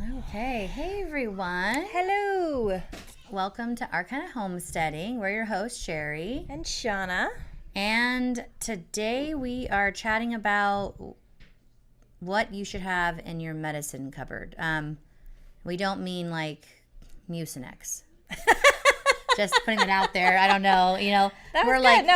Okay. Hey, everyone. Hello. Welcome to Our Kind of Homesteading. We're your hosts, Sherry. And Shauna. And today we are chatting about what you should have in your medicine cupboard. We don't mean like Mucinex. Just putting it out there. I don't know. You know, we're like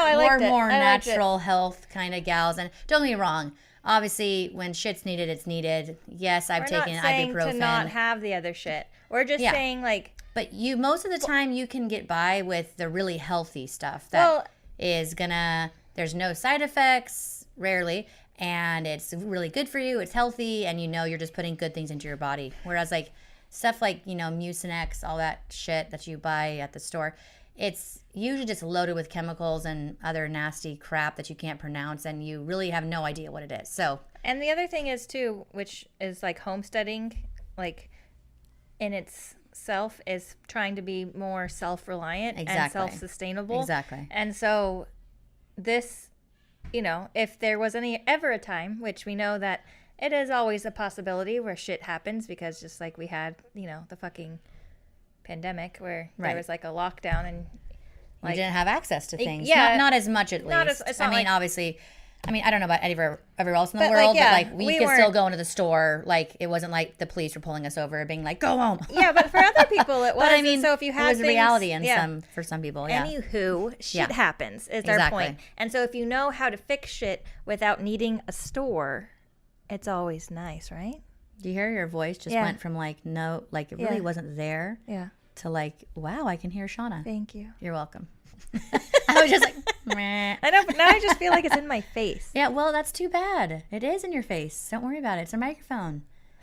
more natural health kind of gals. And don't get me wrong. Obviously, when shit's needed, it's needed. Yes, I've taken ibuprofen. We're not saying to not have the other shit. We're just saying like. But you, most of the time, you can get by with the really healthy stuff that is gonna. There's no side effects, rarely, and it's really good for you. It's healthy, and you know you're just putting good things into your body. Whereas like stuff like Mucinex, all that shit that you buy at the store, it's usually just loaded with chemicals and other nasty crap that you can't pronounce, and you really have no idea what it is. So, and the other thing is too, which is like homesteading, like in itself is trying to be more self-reliant and self-sustainable. Exactly. And so this, if there was ever a time, which we know that it is always a possibility where shit happens, because just like we had, the fucking pandemic where there was like a lockdown and like, you didn't have access to things. Yeah. Not as much at least. Obviously, I don't know about everywhere else in the world, but like we could still go into the store. Like it wasn't like the police were pulling us over being like, go home. Yeah, but for other people it was. But I mean, so if you had it was a reality for some people. Yeah. Anywho, shit happens is our point. And so if you know how to fix shit without needing a store, it's always nice, right? Do you hear your voice just went from like no, like it really wasn't there, to like, wow, I can hear Shauna. Thank you. You're welcome. I was just like, meh. I know, but now I just feel like it's in my face. Yeah, well, that's too bad. It is in your face. Don't worry about it. It's a microphone.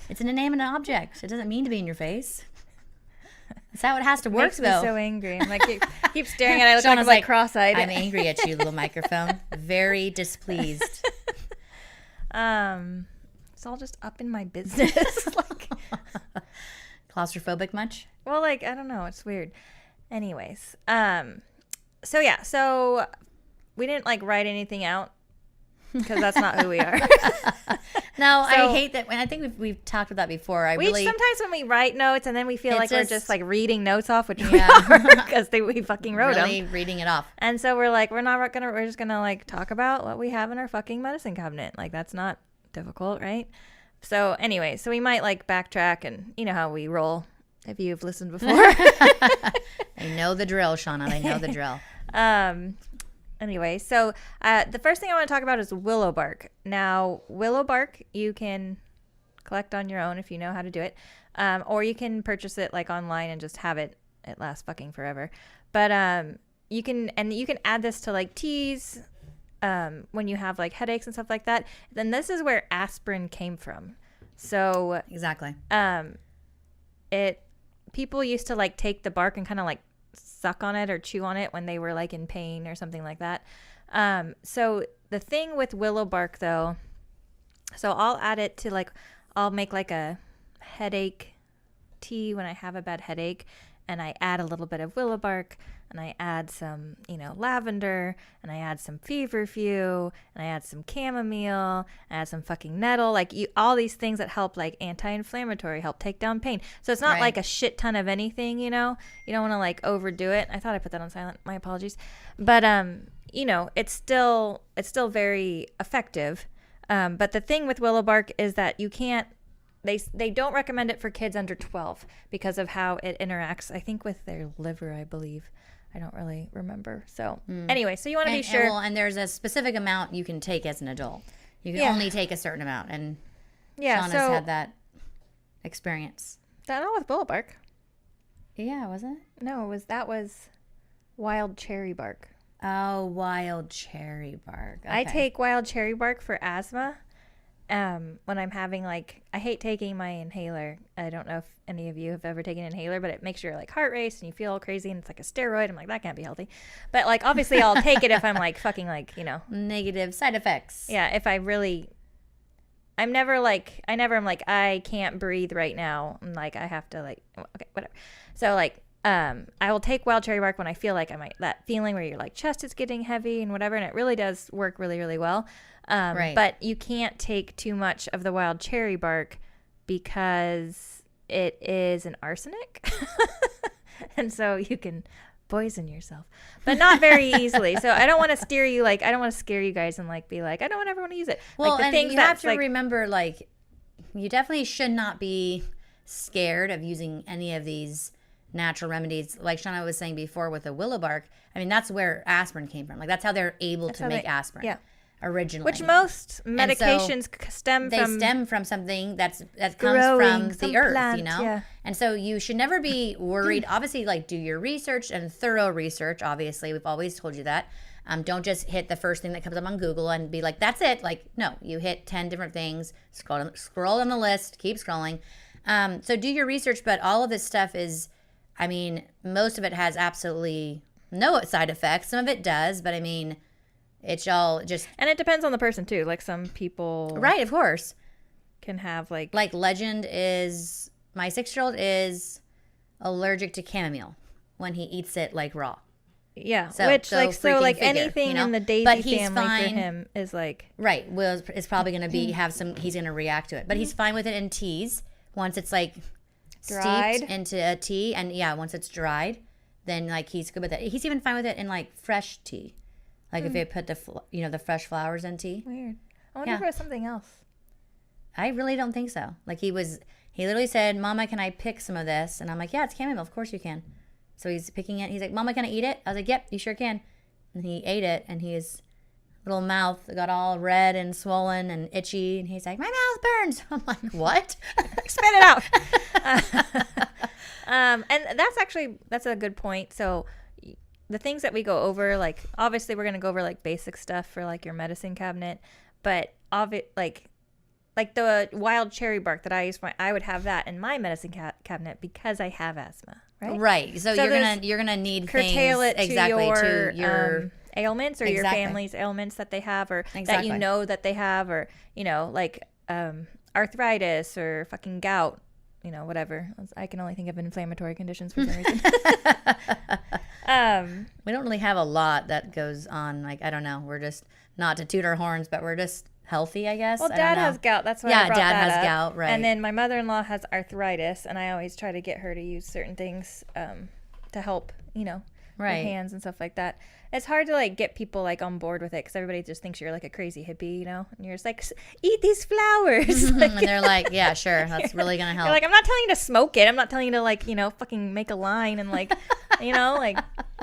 It's an inanimate object. It doesn't mean to be in your face. That's how it has to work, Makes though. Me so angry. I'm like, keep staring at it. I look like I'm like cross-eyed. I'm angry at you, little microphone. Very displeased. It's all just up in my business. Like, claustrophobic much? Well, like, I don't know. It's weird. Anyways, so we didn't like write anything out because that's not who we are. No, I hate that. I think we've talked about that before. Sometimes when we write notes and then we feel like we're just like reading notes off, which we are because we fucking wrote them. Really reading it off. And so we're like, we're just gonna like talk about what we have in our fucking medicine cabinet. Like that's not difficult, right? So anyway, so we might like backtrack, and you know how we roll if you've listened before. They know the drill, Shauna. They know the drill. Anyway, so the first thing I want to talk about is willow bark. Now, willow bark you can collect on your own if you know how to do it, or you can purchase it like online and just have it. It lasts fucking forever. But you can add this to like teas when you have like headaches and stuff like that. Then this is where aspirin came from. So exactly. People used to like take the bark and kind of like suck on it or chew on it when they were like in pain or something like that. So the thing with willow bark though, so I'll add it to like, I'll make like a headache tea when I have a bad headache, and I add a little bit of willow bark, and I add some, lavender, and I add some feverfew, and I add some chamomile, I add some fucking nettle, like all these things that help like anti-inflammatory, help take down pain. So it's not like a shit ton of anything, you don't want to like overdo it. I thought I put that on silent. My apologies. But it's still very effective. But the thing with willow bark is that you can't. They don't recommend it for kids under 12 because of how it interacts, I think, with their liver, I believe. I don't really remember. So anyway, so you want to be sure. And there's a specific amount you can take as an adult. You can only take a certain amount. And Shauna's had that experience. Not with willow bark. Yeah, wasn't it? No, that was wild cherry bark. Oh, wild cherry bark. Okay. I take wild cherry bark for asthma. When I'm having like, I hate taking my inhaler. I don't know if any of you have ever taken an inhaler, but it makes your like heart race and you feel all crazy, and it's like a steroid. I'm like, that can't be healthy. But like, obviously I'll take it if I'm like fucking like, negative side effects. Yeah. If I really, I'm never like, I'm like, I can't breathe right now. I'm like, I have to like, okay, whatever. So like, I will take wild cherry bark when I feel like that feeling where your like chest is getting heavy and whatever. And it really does work really, really well. Right. But you can't take too much of the wild cherry bark because it is an arsenic. And so you can poison yourself, but not very easily. So I don't want to steer you, like, I don't want to scare you guys and like be like, I don't ever want to use it. Well, like, the and things you have to like, remember, like, you definitely should not be scared of using any of these natural remedies. Like Shauna was saying before with the willow bark, I mean, that's where aspirin came from. Like, that's how they're able to make aspirin. Yeah. Originally, which most medications stem from something that comes growing, from the earth, plant, you know. yeah. And so you should never be worried. Obviously, like, do your research and thorough research. Obviously, we've always told you that. Don't just hit the first thing that comes up on Google and be like, that's it. Like, no, you hit 10 different things. Scroll on the list. Keep scrolling. So do your research. But all of this stuff is, I mean, most of it has absolutely no side effects. Some of it does, but I mean, it's all just... And it depends on the person, too. Like, some people... Right, of course. Can have, like... Like, Legend is... My 6-year-old is allergic to chamomile when he eats it, like, raw. Yeah, so, which, like, so, like, figure, anything, you know? In the Daisy family for him is, like... Right, Will is probably going to be... He's going to react to it. But he's fine with it in teas. Once it's, like, steeped into a tea. And, yeah, once it's dried, then, like, he's good with it. He's even fine with it in, like, fresh tea. Like, if they put the fresh flowers in tea. Weird. I wonder if it was something else. I really don't think so. Like, he literally said, Mama, can I pick some of this? And I'm like, yeah, it's chamomile. Of course you can. So he's picking it. He's like, Mama, can I eat it? I was like, yep, you sure can. And he ate it, and his little mouth got all red and swollen and itchy. And he's like, my mouth burns. I'm like, what? Spit it out. And that's a good point. So the things that we go over, like, obviously we're going to go over, like, basic stuff for, like, your medicine cabinet. But, like the wild cherry bark that I use, I would have that in my medicine cabinet because I have asthma, right? Right. So you're gonna need curtail things, it to your ailments or your family's ailments that they have, or that you know that they have, or, you know, like arthritis or fucking gout. You know, whatever. I can only think of inflammatory conditions for some reason. We don't really have a lot that goes on. Like, I don't know. We're just, not to toot our horns, but we're just healthy, I guess. Well, Dad has gout. That's why I brought Dad that has up. gout, right. And then my mother-in-law has arthritis, and I always try to get her to use certain things to help, you know, right. with hands and stuff like that. It's hard to, like, get people, like, on board with it because everybody just thinks you're, like, a crazy hippie, you know? And you're just like, eat these flowers. Like, and they're like, yeah, sure. That's really going to help. You're like, I'm not telling you to smoke it. I'm not telling you to, like, you know, fucking make a line and, like, you know, like,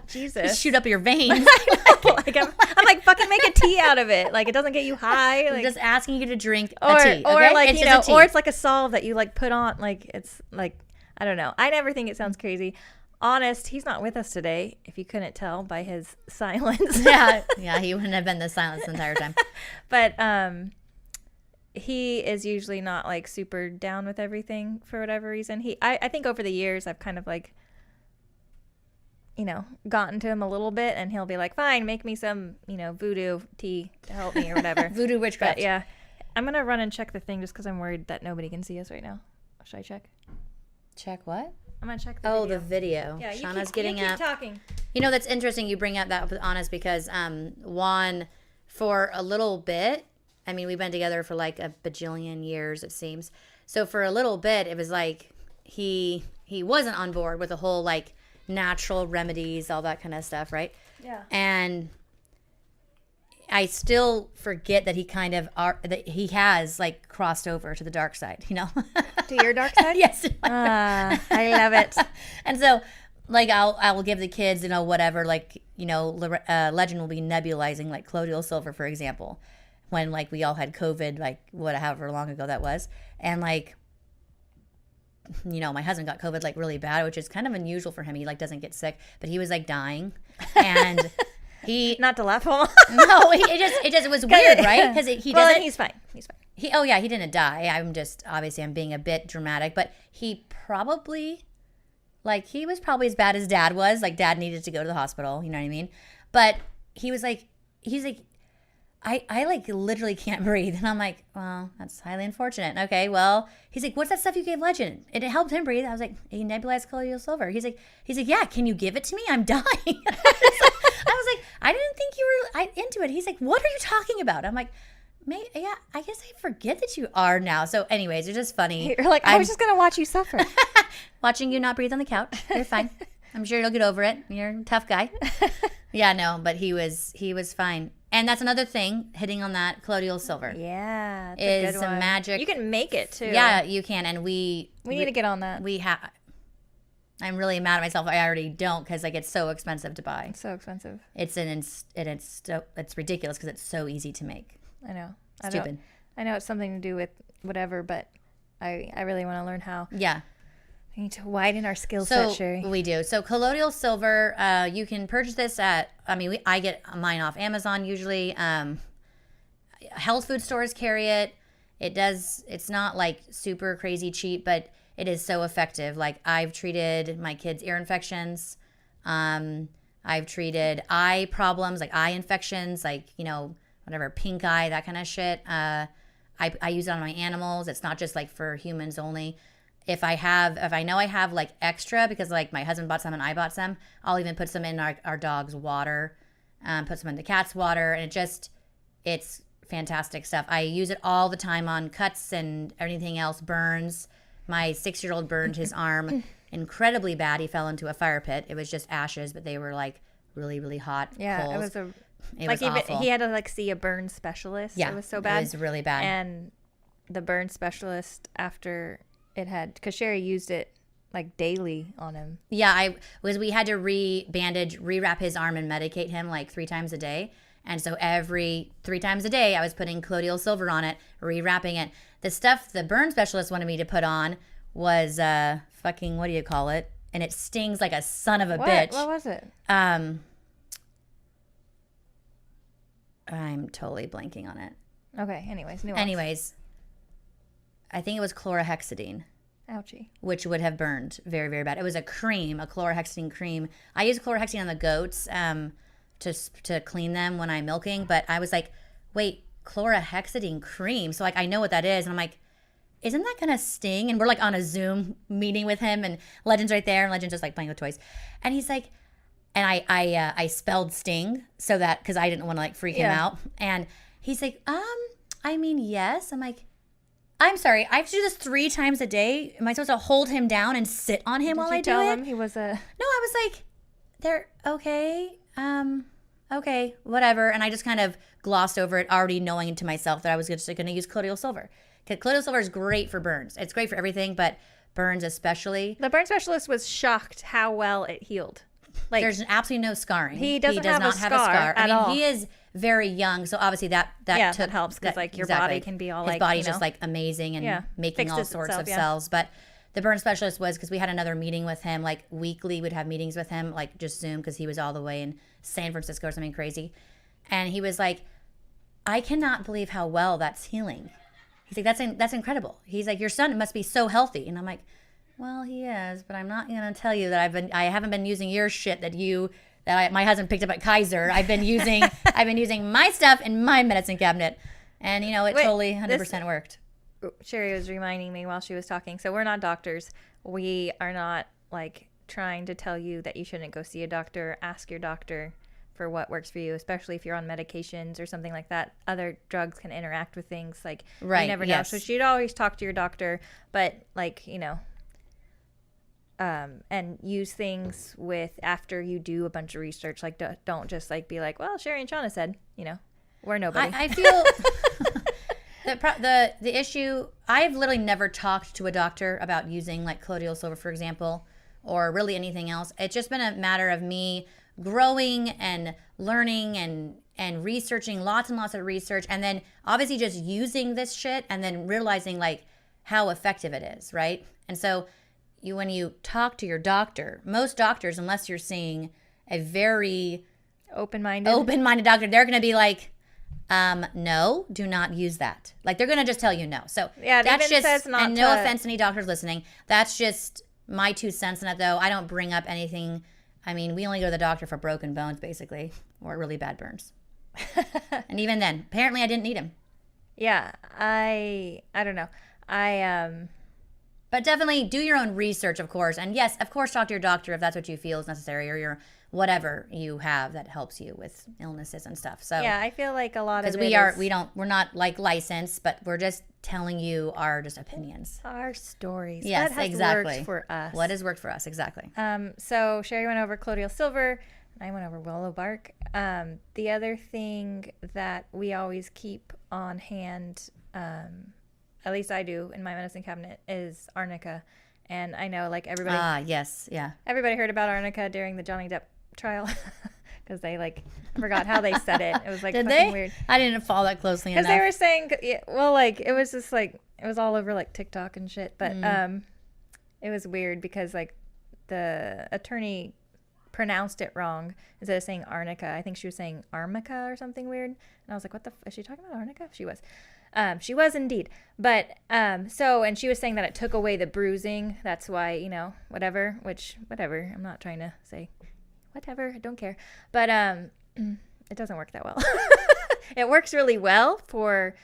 Jesus. Just shoot up your veins. I know. Like, I'm like, fucking make a tea out of it. Like, it doesn't get you high. Like, I'm just asking you to drink a tea. Or, okay? like, it's you know, or it's like a salve that you, like, put on. Like, it's, like, I don't know. I never think it sounds crazy. Honest, he's not with us today, if you couldn't tell by his silence. yeah, he wouldn't have been the silence the entire time. But he is usually not, like, super down with everything for whatever reason. I think over the years I've kind of, like, you know, gotten to him a little bit, and he'll be like, fine, make me some, you know, voodoo tea to help me or whatever. Voodoo witchcraft. But yeah, I'm gonna run and check the thing just because I'm worried that nobody can see us right now. Should I check? Check what? I'm gonna check the video. The video. Yeah, Shauna's you keep talking. talking. You know, that's interesting you bring up that with Honest because Juan, for a little bit, I mean, we've been together for like a bajillion years, it seems. So for a little bit, it was like he wasn't on board with the whole, like, natural remedies, all that kind of stuff, right? Yeah. And I still forget that he kind of that he has, like, crossed over to the dark side, you know. To your dark side? Yes. I love it. And so, like, I will give the kids, you know, whatever, like, you know, Legend will be nebulizing, like, Collodial Silver, for example, when, like, we all had COVID, like, however long ago that was, and, like, you know, my husband got COVID, like, really bad, which is kind of unusual for him. He, like, doesn't get sick, but he was, like, dying, and he not to laugh on. No, it was weird, right? Because he doesn't. Well, he's fine. He didn't die. I'm being a bit dramatic, but he probably, like, he was probably as bad as Dad was. Like, Dad needed to go to the hospital, you know what I mean? But he's like, I like literally can't breathe. And I'm like, well, that's highly unfortunate. Okay, well, he's like, what's that stuff you gave Legend? It helped him breathe. I was like, he nebulized Collodial Silver. He's like, yeah, can you give it to me? I'm dying. I was like, I didn't think you were into it. He's like, what are you talking about? I'm like, Yeah, I guess I forget that you are now. So anyways, it's just funny. You're like, I was just going to watch you suffer. Watching you not breathe on the couch. You're fine. I'm sure you'll get over it. You're a tough guy. Yeah, no, but he was fine. And that's another thing, hitting on that Collodial Silver. Yeah, is a magic. You can make it too. Yeah, you can. And we need to get on that. I'm really mad at myself. I already don't because like it's so expensive to buy. It's so expensive. It's ridiculous because it's so easy to make. I know. Stupid. I know it's something to do with whatever, but I really want to learn how. Yeah. We need to widen our skill set, Sherry. We do. So Collodial Silver, you can purchase this at, I get mine off Amazon usually. Health food stores carry it. It's not like super crazy cheap, but it is so effective. Like I've treated my kids' ear infections. I've treated eye problems, like eye infections, like, whatever, pink eye, that kind of shit. I use it on my animals. It's not just like for humans only. If I know I have like extra because like my husband bought some and I bought some, I'll even put some in our dog's water, put some in the cat's water, and it's fantastic stuff. I use it all the time on cuts and everything else, burns. My 6-year-old burned his arm incredibly bad. He fell into a fire pit. It was just ashes, but they were like really, really hot. Yeah, coals. It was awful. He had to like see a burn specialist. Yeah, it was so bad. It was really bad. And the burn specialist after it had, because Sherry used it like daily on him. Yeah, we had to rewrap his arm and medicate him like 3 times a day. And so every 3 times a day, I was putting Collodial Silver on it, rewrapping it. The stuff the burn specialist wanted me to put on was fucking, what do you call it? And it stings like a son of a bitch. What was it? I'm totally blanking on it. Okay, anyways. I think it was chlorhexidine. Ouchie. Which would have burned very, very bad. It was a cream, a chlorhexidine cream. I use chlorhexidine on the goats to clean them when I'm milking, but I was like, wait, chlorhexidine cream? So like I know what that is, and I'm like, isn't that gonna sting? And we're like on a Zoom meeting with him, and Legend's right there, and Legend's just like playing with toys, and he's like, and I spelled sting so that because I didn't want to like freak him out, and he's like, yes. I'm like, I'm sorry, I have to do this 3 times a day. Am I supposed to hold him down and sit on him while I do it? Did you tell him he was a... No, I was like, they're okay. Okay, whatever. And I just kind of glossed over it, already knowing to myself that I was just going to use Collodial Silver. Because Collodial Silver is great for burns. It's great for everything, but burns especially. The burn specialist was shocked how well it healed. Like, there's absolutely no scarring. He does not have a scar at all. He is very young, so obviously that helps because like your body can be all his like body's just like amazing and making all sorts of cells. But the burn specialist was because we had another meeting with him like weekly. We'd have meetings with him like just Zoom because he was all the way in San Francisco or something crazy, and he was like, I cannot believe how well that's healing. He's like, that's incredible. He's like, your son must be so healthy, and I'm like, well, he is, but I'm not gonna tell you that I haven't been using your shit my husband picked up at Kaiser. I've been using my stuff in my medicine cabinet, and totally 100% worked. Sherry was reminding me while she was talking. So we're not doctors. We are not like trying to tell you that you shouldn't go see a doctor. Ask your doctor for what works for you, especially if you're on medications or something like that. Other drugs can interact with things like you never know. So she'd always talk to your doctor, but like and use things after you do a bunch of research. Like don't just like be like, well, Sherry and Shauna said, we're nobody. I feel the issue. I've literally never talked to a doctor about using like Collodial Silver, for example, or really anything else. It's just been a matter of me growing and learning and researching lots and lots of research, and then obviously just using this shit and then realizing like how effective it is, right? And so when you talk to your doctor, most doctors, unless you're seeing a very open-minded doctor, they're going to be like, no, do not use that. Like they're going to just tell you no. So that's just, and no offense to any doctors listening, that's just my 2 cents in it though. I don't bring up anything. I mean, we only go to the doctor for broken bones basically, or really bad burns. And even then, apparently I didn't need him. Yeah, I don't know. But definitely do your own research, of course. And yes, of course, talk to your doctor if that's what you feel is necessary, or your whatever you have that helps you with illnesses and stuff. So yeah, I feel like a lot of because we're not like licensed, but we're just telling you our just opinions, our stories. Yes, what has exactly. worked for us. What has worked for us, exactly. So Sherry went over Collodial Silver, and I went over Willow Bark. The other thing that we always keep on hand, at least I do in my medicine cabinet, is Arnica. And I know, like, everybody. Yes, yeah. Everybody heard about Arnica during the Johnny Depp trial because they I forgot how they said it. It was like Did fucking they? weird. I didn't follow that closely enough. Because they were saying, well, like, it was just like, it was all over like TikTok and shit. But it was weird because like the attorney pronounced it wrong instead of saying Arnica. I think she was saying Armica or something weird. And I was like, what the is she talking about Arnica? She was. She was indeed. But and she was saying that it took away the bruising. That's why, whatever, I'm not trying to say whatever, I don't care. But it doesn't work that well. It works really well for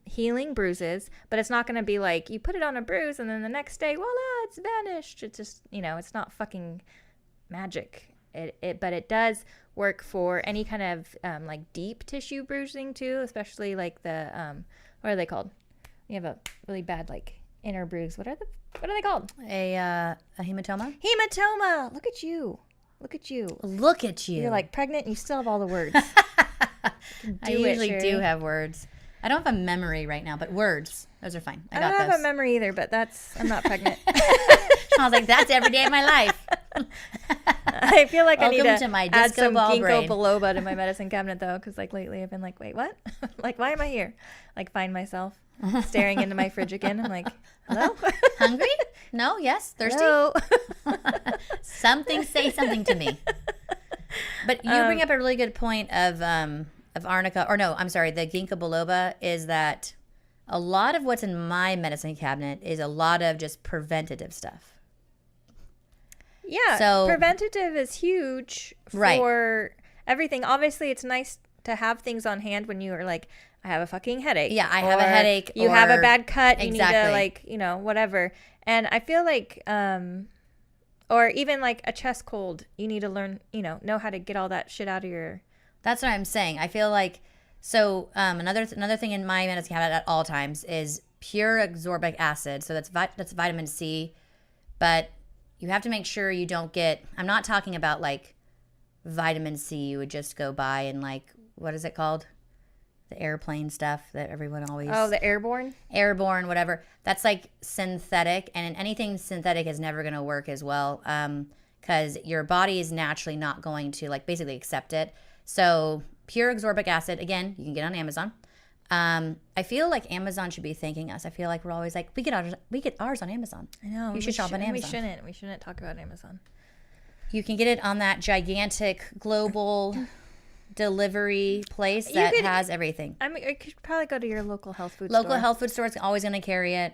healing bruises, but it's not going to be like you put it on a bruise and then the next day, voila, it's vanished. It's just, it's not fucking magic. But it does work for any kind of like deep tissue bruising too, especially like the what are they called? You have a really bad like inner bruise. What are they called? A hematoma? Hematoma. Look at you. You're like pregnant and you still have all the words. I usually do have words. I don't have a memory right now, but words, those are fine. I don't have a memory either, but I'm not pregnant. I was like, that's every day of my life. I feel like Welcome I need to my add disco some ball ginkgo brain. biloba to my medicine cabinet though, because like lately I've been like, wait, what? Like, why am I here? Like, find myself staring into my fridge again. I'm like, hello? Hungry? No? Yes? Thirsty? Hello? Say something to me. But you bring up a really good point of Arnica, or no, I'm sorry, the ginkgo biloba is that a lot of what's in my medicine cabinet is a lot of just preventative stuff. Yeah, so preventative is huge for everything. Obviously, it's nice to have things on hand when you are like, I have a fucking headache. Yeah, I have a headache. You have a bad cut. Exactly. You need to whatever. And I feel like, or even like a chest cold, you need to learn, know how to get all that shit out of your. That's what I'm saying. I feel like, so another thing in my medicine cabinet at all times is pure ascorbic acid. So that's vitamin C, but you have to make sure you don't get, I'm not talking about like vitamin C you would just go buy and like, what is it called? The airplane stuff that everyone always. Oh, the airborne? Airborne, whatever. That's like synthetic, and anything synthetic is never going to work as well because your body is naturally not going to like basically accept it. So pure ascorbic acid, again, you can get on Amazon. I feel like Amazon should be thanking us. I feel like we're always like, we get ours on Amazon. I know. You should shop on Amazon. We shouldn't talk about Amazon. You can get it on that gigantic global delivery place that has everything. I mean, you could probably go to your local health food store. Local health food store is always going to carry it.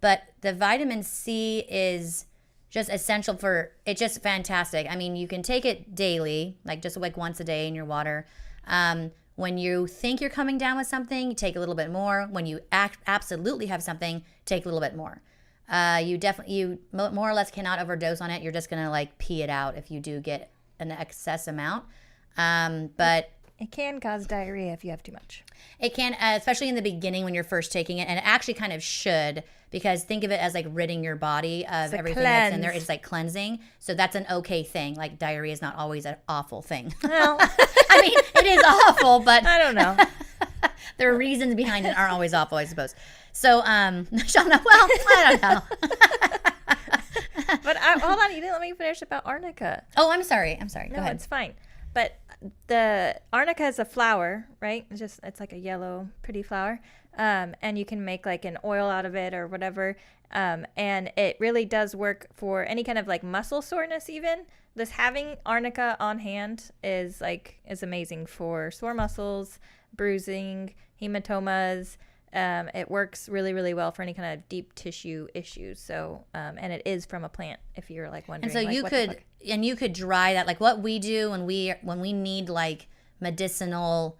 But the vitamin C is just essential for, it's just fantastic. I mean, you can take it daily, like just like once a day in your water. When you think you're coming down with something, you take a little bit more. When you absolutely have something, take a little bit more. You more or less cannot overdose on it. You're just going to like pee it out if you do get an excess amount. But it can cause diarrhea if you have too much. It can, especially in the beginning when you're first taking it. And it actually kind of should, because think of it as like ridding your body of everything that's in there. It's like cleansing. So that's an okay thing. Like diarrhea is not always an awful thing. Well, I mean, it is awful, but I don't know. The reasons behind it aren't always awful, I suppose. So, I don't know. But hold on, you didn't let me finish about Arnica. Oh, I'm sorry. Go ahead. It's fine. But the Arnica is a flower, right? It's like a yellow, pretty flower. And you can make like an oil out of it or whatever. And it really does work for any kind of like muscle soreness even. This having Arnica on hand is amazing for sore muscles, bruising, hematomas. It works really, really well for any kind of deep tissue issues. So, and it is from a plant, if you're like wondering. And so you could dry that, like what we do when we need like medicinal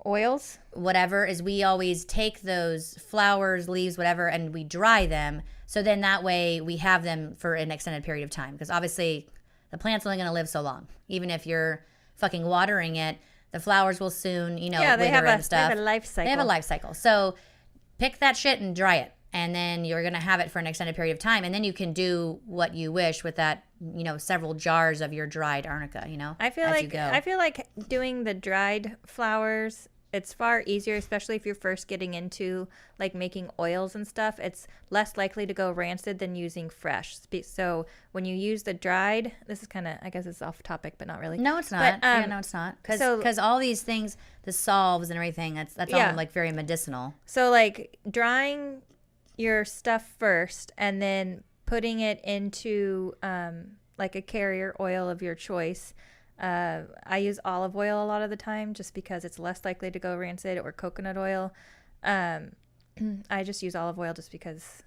oils, whatever, is we always take those flowers, leaves, whatever, and we dry them So then that way we have them for an extended period of time. Because obviously the plant's only going to live so long. Even if you're fucking watering it, the flowers will soon, wither and stuff. They have a life cycle. They have a life cycle. So pick that shit and dry it. And then you're going to have it for an extended period of time. And then you can do what you wish with that, several jars of your dried arnica, I feel like doing the dried flowers, it's far easier, especially if you're first getting into like making oils and stuff. It's less likely to go rancid than using fresh. So when you use the dried, this is kind of, I guess it's off topic, but not really. No, it's not. No, it's not. Because all these things, the salves and everything, that's all like very medicinal. So like drying your stuff first and then putting it into like a carrier oil of your choice. I use olive oil a lot of the time just because it's less likely to go rancid, or coconut oil. I just use olive oil just because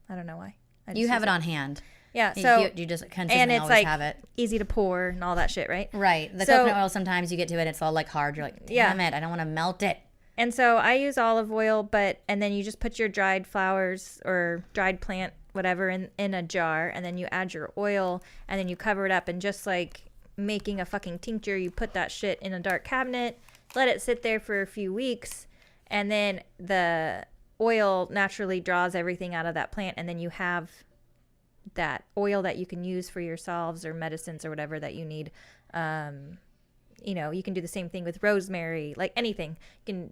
I don't know why. You have it on hand. Yeah, so you just consistently always like have it. Easy to pour and all that shit, right? Right. The coconut oil, sometimes you get to it, it's all like hard. You're like, damn it, I don't want to melt it. And so I use olive oil, and then you just put your dried flowers or dried plant, whatever, in a jar, and then you add your oil, and then you cover it up, and just like making a fucking tincture, you put that shit in a dark cabinet, let it sit there for a few weeks, and then the oil naturally draws everything out of that plant, and then you have that oil that you can use for your salves or medicines or whatever that you need. You can do the same thing with rosemary, like anything. You can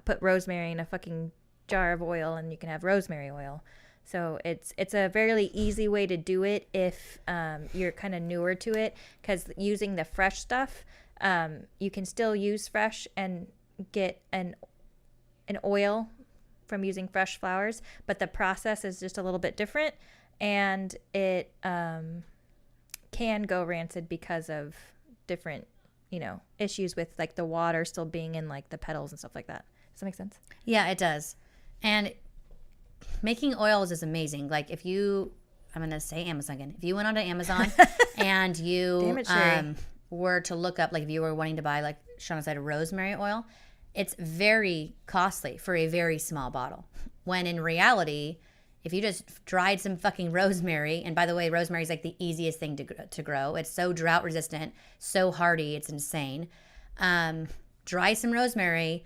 put rosemary in a fucking jar of oil, and you can have rosemary oil. So it's a very easy way to do it if you're kind of newer to it, because using the fresh stuff, you can still use fresh and get an oil from using fresh flowers, but the process is just a little bit different, and it can go rancid because of different issues with like the water still being in like the petals and stuff like that. Does that make sense? Yeah, it does. And making oils is amazing. Like I'm going to say Amazon again. If you went onto Amazon and you were to look up, like if you were wanting to buy, like Shauna said, rosemary oil, it's very costly for a very small bottle. When in reality, if you just dried some fucking rosemary, and by the way, rosemary is like the easiest thing to grow. It's so drought resistant, so hardy, it's insane. Dry some rosemary,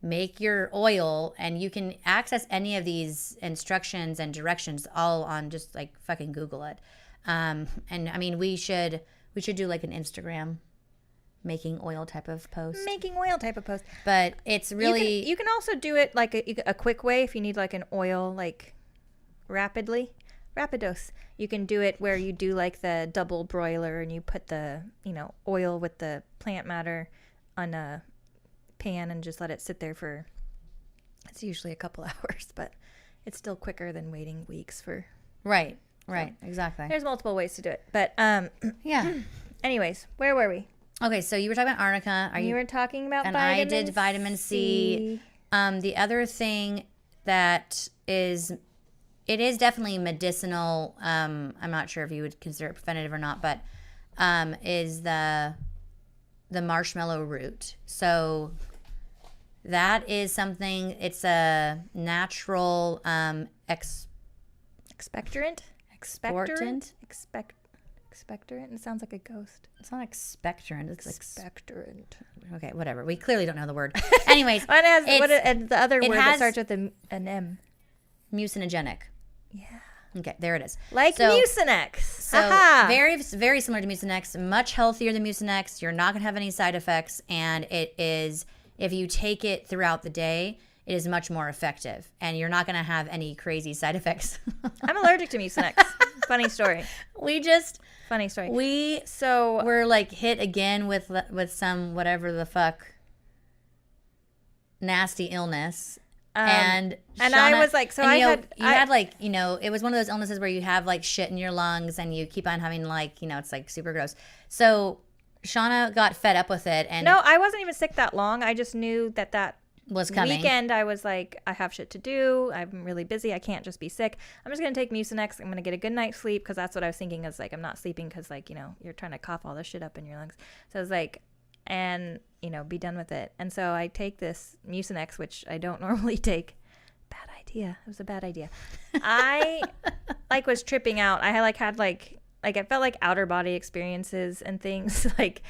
make your oil, and you can access any of these instructions and directions all on just like fucking Google it. And I mean, we should do like an Instagram making oil type of post. But it's really, you can also do it like a quick way if you need like an oil like rapidos. You can do it where you do like the double broiler, and you put the oil with the plant matter on a pan and just let it sit there for, it's usually a couple hours, but it's still quicker than waiting weeks for. Right, exactly. There's multiple ways to do it, but yeah. Anyways, where were we? Okay, so you were talking about arnica. You were talking about and vitamin I did vitamin C. The other thing that is, it is definitely medicinal. I'm not sure if you would consider it preventative or not, but is the marshmallow root. So that is something. It's a natural expectorant. Expectorant. It sounds like a ghost. It's not expectorant. It's expectorant. Okay, whatever. We clearly don't know the word. Anyways, the other word that starts with an M. Mucinogenic. Yeah. Okay, there it is. Like Mucinex. So very, very similar to Mucinex. Much healthier than Mucinex. You're not going to have any side effects, and it is, if you take it throughout the day, it is much more effective, and you're not going to have any crazy side effects. I'm allergic to Mucinex. Funny story. Funny story. We're like hit again with some whatever the fuck nasty illness. And Shauna, I was like, it was one of those illnesses where you have like shit in your lungs and you keep on having like, it's like super gross. So Shauna got fed up with it. And no, I wasn't even sick that long. I just knew that was coming. Weekend, I was like, I have shit to do. I'm really busy. I can't just be sick. I'm just going to take Mucinex. I'm going to get a good night's sleep, because that's what I was thinking, is like, I'm not sleeping because like, you're trying to cough all this shit up in your lungs. So I was like, and be done with it. And so I take this Mucinex, which I don't normally take, bad idea. It was a bad idea. I like was tripping out. I had it felt like outer body experiences and things. Like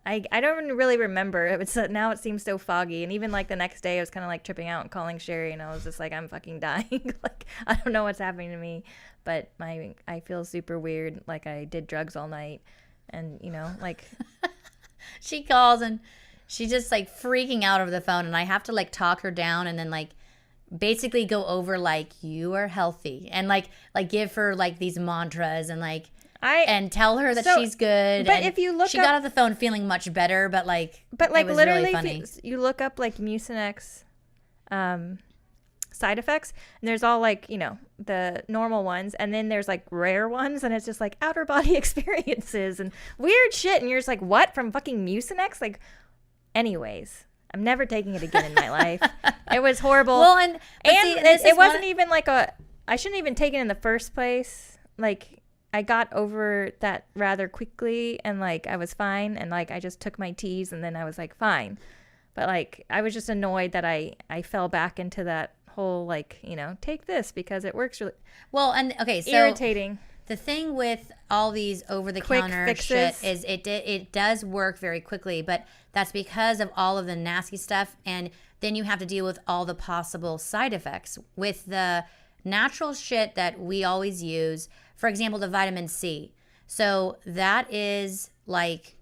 I don't even really remember. Now it seems so foggy. And even like the next day I was kind of like tripping out and calling Sherry, and I was just like, I'm fucking dying. Like I don't know what's happening to me, but I feel super weird. Like I did drugs all night, and like she calls and she's just like freaking out over the phone, and I have to like talk her down and then like basically go over like, you are healthy, and like give her like these mantras and like and tell her that she's good. But if you look, she got off the phone feeling much better, but like it was literally really funny. You look up like Mucinex side effects, and there's all like the normal ones, and then there's like rare ones, and it's just like outer body experiences and weird shit, and you're just like, what, from fucking Mucinex? Like, anyways, I'm never taking it again in my life. It was horrible. Well, and it wasn't even like I shouldn't even take it in the first place. Like, I got over that rather quickly, and like I was fine, and like I just took my teas, and then I was like fine. But like I was just annoyed that I fell back into that whole like take this because it works really well. And okay, so irritating. The thing with all these over-the-counter shit is it does work very quickly, but that's because of all of the nasty stuff, and then you have to deal with all the possible side effects. With the natural shit that we always use, for example, the vitamin C. So that is like,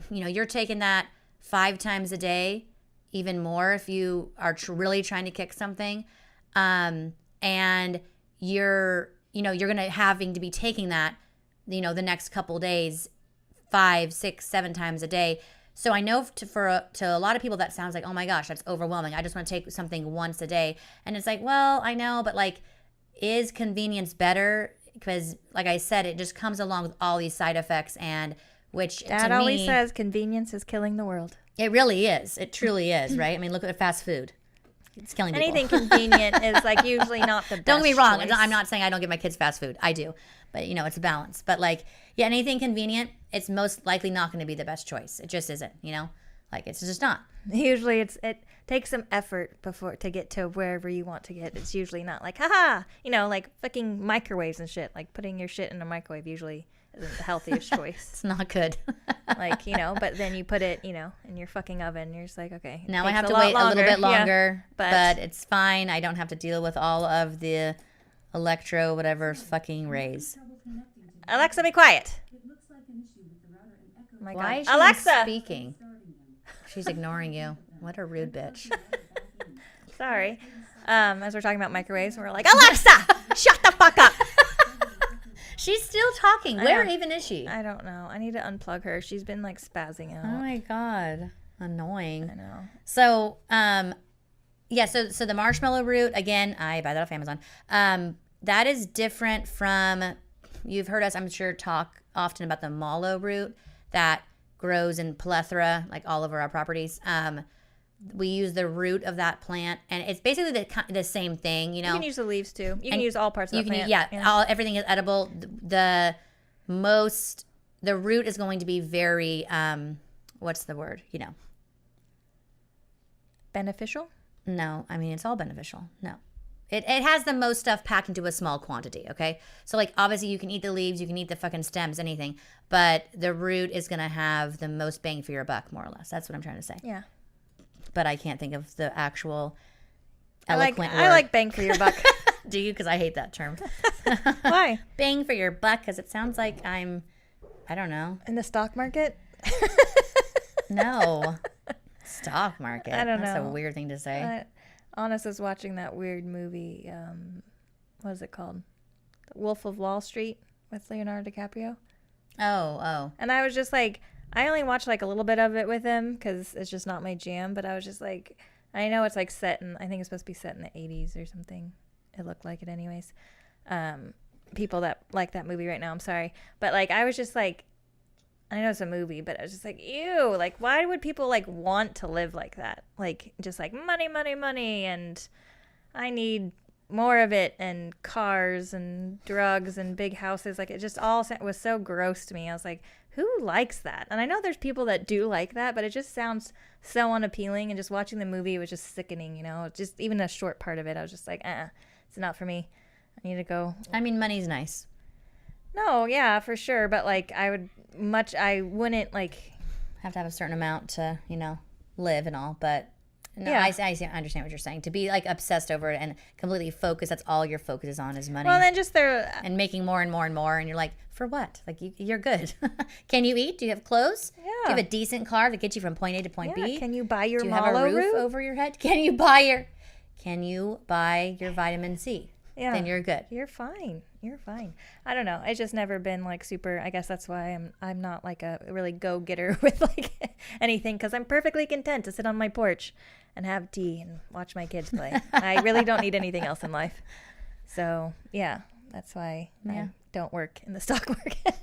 you're taking that 5 times a day, even more if you are really trying to kick something, and you're going to having to be taking that, the next couple days, 5, 6, 7 times a day. So I know to a lot of people that sounds like, oh my gosh, that's overwhelming. I just want to take something once a day. And it's like, well, I know, but like, is convenience better? Because like I said, it just comes along with all these side effects, and which Dad to always me, says convenience is killing the world. It really is. It truly is, right? I mean, look at fast food. It's killing people. Anything convenient is like usually not the best. Don't get me wrong. choice. I'm not saying I don't give my kids fast food. I do. But, it's a balance. But, like, yeah, anything convenient, it's most likely not going to be the best choice. It just isn't, Like, it's just not. Usually it takes some effort to get to wherever you want to get. It's usually not like, haha, like fucking microwaves and shit. Like putting your shit in a microwave usually isn't the healthiest choice. It's not good. Like, but then you put it, in your fucking oven. You're just like, okay. Now I have to wait a little bit longer, yeah, but it's fine. I don't have to deal with all of the whatever fucking rays. Alexa, be quiet. Oh my Why God. Is she Alexa speaking? She's ignoring you. What a rude bitch. Sorry. As we're talking about microwaves, we're like, Alexa, shut the fuck up. She's still talking. Where even is she? I don't know. I need to unplug her. She's been like spazzing out. Oh my God. Annoying. I know. So, so the marshmallow root, again, I buy that off Amazon. That is different from, you've heard us, I'm sure, talk often about the mallow root that grows in plethora, like all over our properties. We use the root of that plant, and it's basically the same thing, You can use the leaves too. You can use all parts of the plant. Everything is edible. The root is going to be very, what's the word? Beneficial? No, I mean, it's all beneficial. No. It has the most stuff packed into a small quantity, okay? So, like, obviously you can eat the leaves, you can eat the fucking stems, anything, but the root is going to have the most bang for your buck, more or less. That's what I'm trying to say. Yeah. But I can't think of the actual eloquent word. I like bang for your buck. Do you? Because I hate that term. Why? Bang for your buck, because it sounds like I don't know. In the stock market? No. Stock market. I don't know. That's a weird thing to say. Honest is watching that weird movie. What is it called? The Wolf of Wall Street with Leonardo DiCaprio. Oh. And I was just like, I only watched like a little bit of it with him because it's just not my jam. But I was just like, I know it's like set in, I think it's supposed to be set in the 80s or something. It looked like it anyways. People that like that movie right now, I'm sorry. But like, I was just like, I know it's a movie, but I was just like, ew, like, why would people like want to live like that? Like, just like money, money, money. And I need more of it, and cars and drugs and big houses. Like, it just all was so gross to me. I was like, who likes that? And I know there's people that do like that, but it just sounds so unappealing. And just watching the movie was just sickening, you know. Just even a short part of it, I was just like, it's not for me. I need to go. I mean, money's nice. No, yeah, for sure. But like, I wouldn't like have to have a certain amount to, you know, live and all. But no, Yeah. I understand what you're saying. To be like obsessed over it and completely focused, that's all your focus is on is money. Well, then just and making more and more and more, and you're like, for what? Like, you're good. Can you eat? Do you have clothes? Yeah. Do you have a decent car that gets you from point A to point B? Can you buy your Do you have a Marshmallow roof Root? over your head? Can you buy your vitamin C? Yeah. Then you're good. You're fine. You're fine. I don't know. It's just never been like super. I guess that's why I'm not like a really go getter with like anything, because I'm perfectly content to sit on my porch and have tea and watch my kids play. I really don't need anything else in life. So yeah, that's why I don't work in the stock market.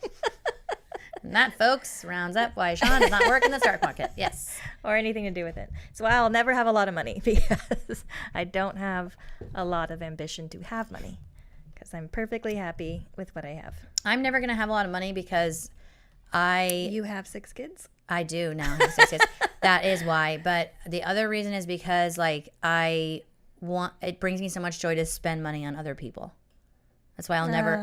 And that, folks, rounds up why Sean does not work in the stock market. Yes. Or anything to do with it. So I'll never have a lot of money because I don't have a lot of ambition to have money, because I'm perfectly happy with what I have. I'm never going to have a lot of money because You have 6 kids? I do now have 6 kids. That is why. But the other reason is because, like, it brings me so much joy to spend money on other people. That's why I'm never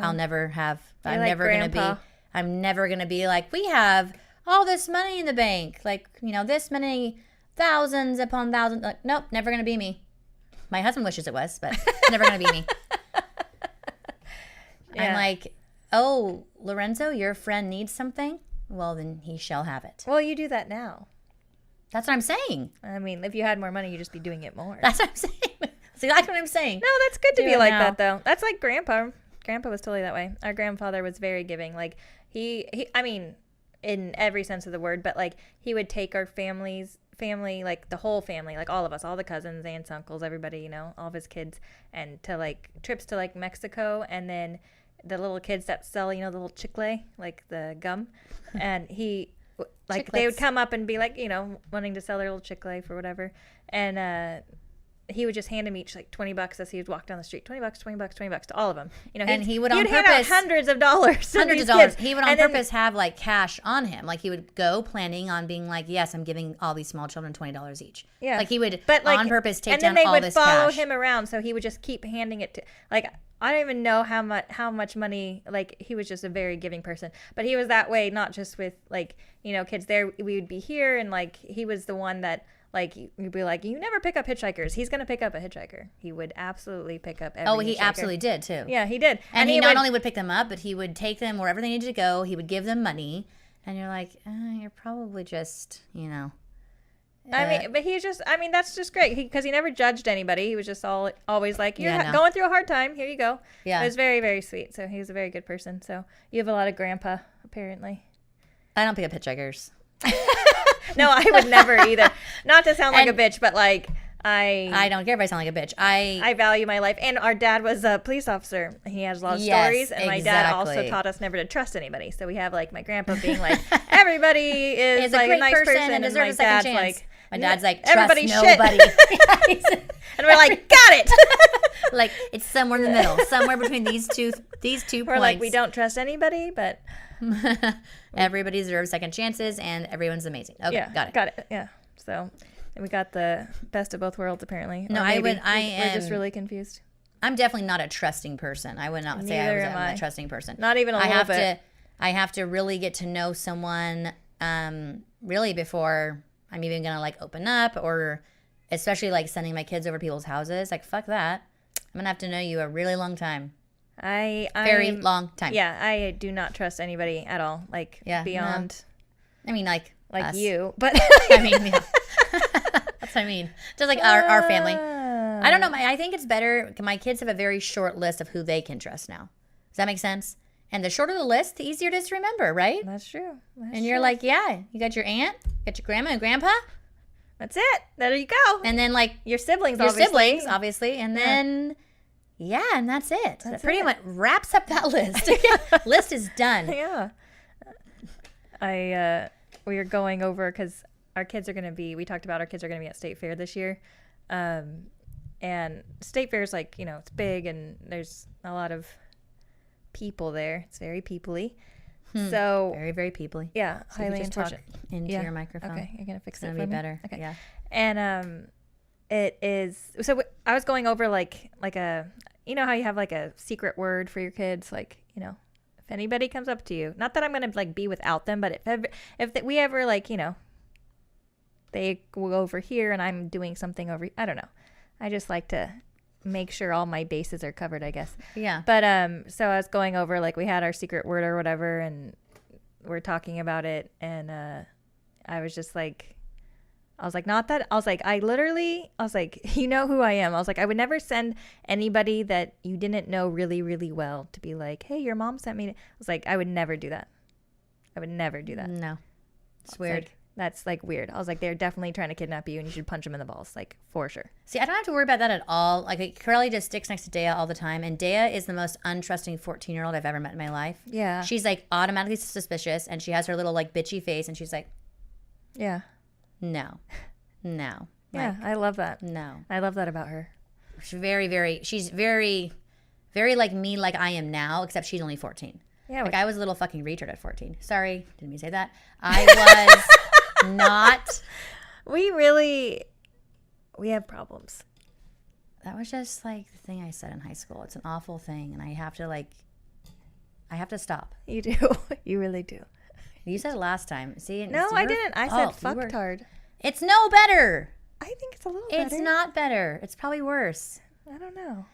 going to be like, we have all this money in the bank. Like, you know, this many thousands upon thousands. Like, nope, never going to be me. My husband wishes it was, but never going to be me. Yeah. I'm like, oh, Lorenzo, your friend needs something? Well, then he shall have it. Well, you do that now. That's what I'm saying. I mean, if you had more money, you'd just be doing it more. That's what I'm saying. That's exactly what I'm saying. No, that's good to Do be it like now. that, though. That's like Grandpa. Grandpa was totally that way. Our grandfather was very giving. Like, he I mean, in every sense of the word, but like, he would take our family, like the whole family, like all of us, all the cousins, aunts, uncles, everybody, you know, all of his kids, and to like trips to like Mexico, and then the little kids that sell, you know, the little chicle, like the gum, and like they would come up and be like, you know, wanting to sell their little chicle for whatever, and he would just hand them each like $20 as he would walk down the street. $20 to all of them. You know, And he would he'd on hand purpose- out hundreds of dollars. Hundreds of dollars. He would on purpose have like cash on him. Like he would go planning on being like, yes, I'm giving all these small children $20 each. Yeah. Like he would But like, on purpose take and down then all they would this follow cash. him around, so he would just keep handing it to, like, I don't even know how much money, like, he was just a very giving person. But he was that way, not just with, like, you know, kids there. We would be here, and like, he was the one that, like, you'd be like, you never pick up hitchhikers. He's going to pick up a hitchhiker. He would absolutely pick up every he hitchhiker. absolutely did too. Yeah, he did. And he not only would pick them up, but he would take them wherever they needed to go. He would give them money. And you're like, you're probably just, you know. I mean, but he's just, I mean, that's just great because he never judged anybody. He was just always like, you're going through a hard time. Here you go. Yeah. It was very, very sweet. So he was a very good person. So you have a lot of grandpa, apparently. I don't pick up hitchhikers. No, I would never either. Not to sound like a bitch, but like, I don't care if I sound like a bitch. I value my life. And our dad was a police officer. He has a lot of stories. And my dad also taught us never to trust anybody. So we have like my grandpa being like, everybody is like a nice person and deserves a second chance. Like, my dad's like, trust everybody's nobody. And we're like, got it. Like, it's somewhere in the middle, somewhere between these two points. We're like, we don't trust anybody, but everybody deserves second chances and everyone's amazing. Okay, yeah, got it. Yeah. So, and we got the best of both worlds apparently. No, we're just really confused. I'm definitely not a trusting person. I would not say I'm a trusting person. Not even a little bit. I have to really get to know someone really before I'm even going to like open up, or especially like sending my kids over to people's houses. Like, fuck that. I'm going to have to know you a really long time. Very long time. Yeah, I do not trust anybody at all. Like, beyond. No. I mean, like us. you, but I mean, yeah. That's what I mean. Just like our family. I don't know. I think it's better. My kids have a very short list of who they can trust now. Does that make sense? And the shorter the list, the easier it is to remember, right? That's true. And you're like, yeah, you got your aunt, you got your grandma and grandpa. That's it. There you go. And then like your siblings, obviously. And then, and that's it. That pretty much wraps up that list. List is done. Yeah. We are going over because our kids are going to be, we talked about our kids are going to be at State Fair this year. And And State Fair is like, it's big and there's a lot of people there. It's very people-y. So very, very people-y. Yeah, so highly just push it into your microphone. Okay, you're gonna fix it. It's gonna be better. Okay. Yeah. And it is. So I was going over like a, how you have like a secret word for your kids, like if anybody comes up to you, not that I'm gonna like be without them, but if we ever like they go over here and I'm doing something over, I don't know. I just like to make sure all my bases are covered, I guess. Yeah. But so I was going over like we had our secret word or whatever, and we're talking about it, and I was just like, I was like, not that. I was like, I was like, you know who I am. I was like, I would never send anybody that you didn't know really, really well to be like, hey, your mom sent me. I was like, I would never do that. I would never do that. No. It's weird. Like, that's like weird. I was like, they're definitely trying to kidnap you and you should punch them in the balls, like for sure. See, I don't have to worry about that at all. Like Curly just sticks next to Dea all the time. And Dea is the most untrusting 14-year-old I've ever met in my life. Yeah. She's like automatically suspicious and she has her little like bitchy face and she's like, yeah. No. Yeah, I love that. No. I love that about her. She's very, very like me, like I am now, except she's only 14. Yeah. Like I was a little fucking retard at 14. Sorry, didn't mean to say that. I was not. We have problems. That was just like the thing I said in high school. It's an awful thing, and I have to stop. You do. You really do. You said it last time. See? No, I didn't. I said fucktard. It's no better. I think it's a little better. It's not better. It's probably worse. I don't know.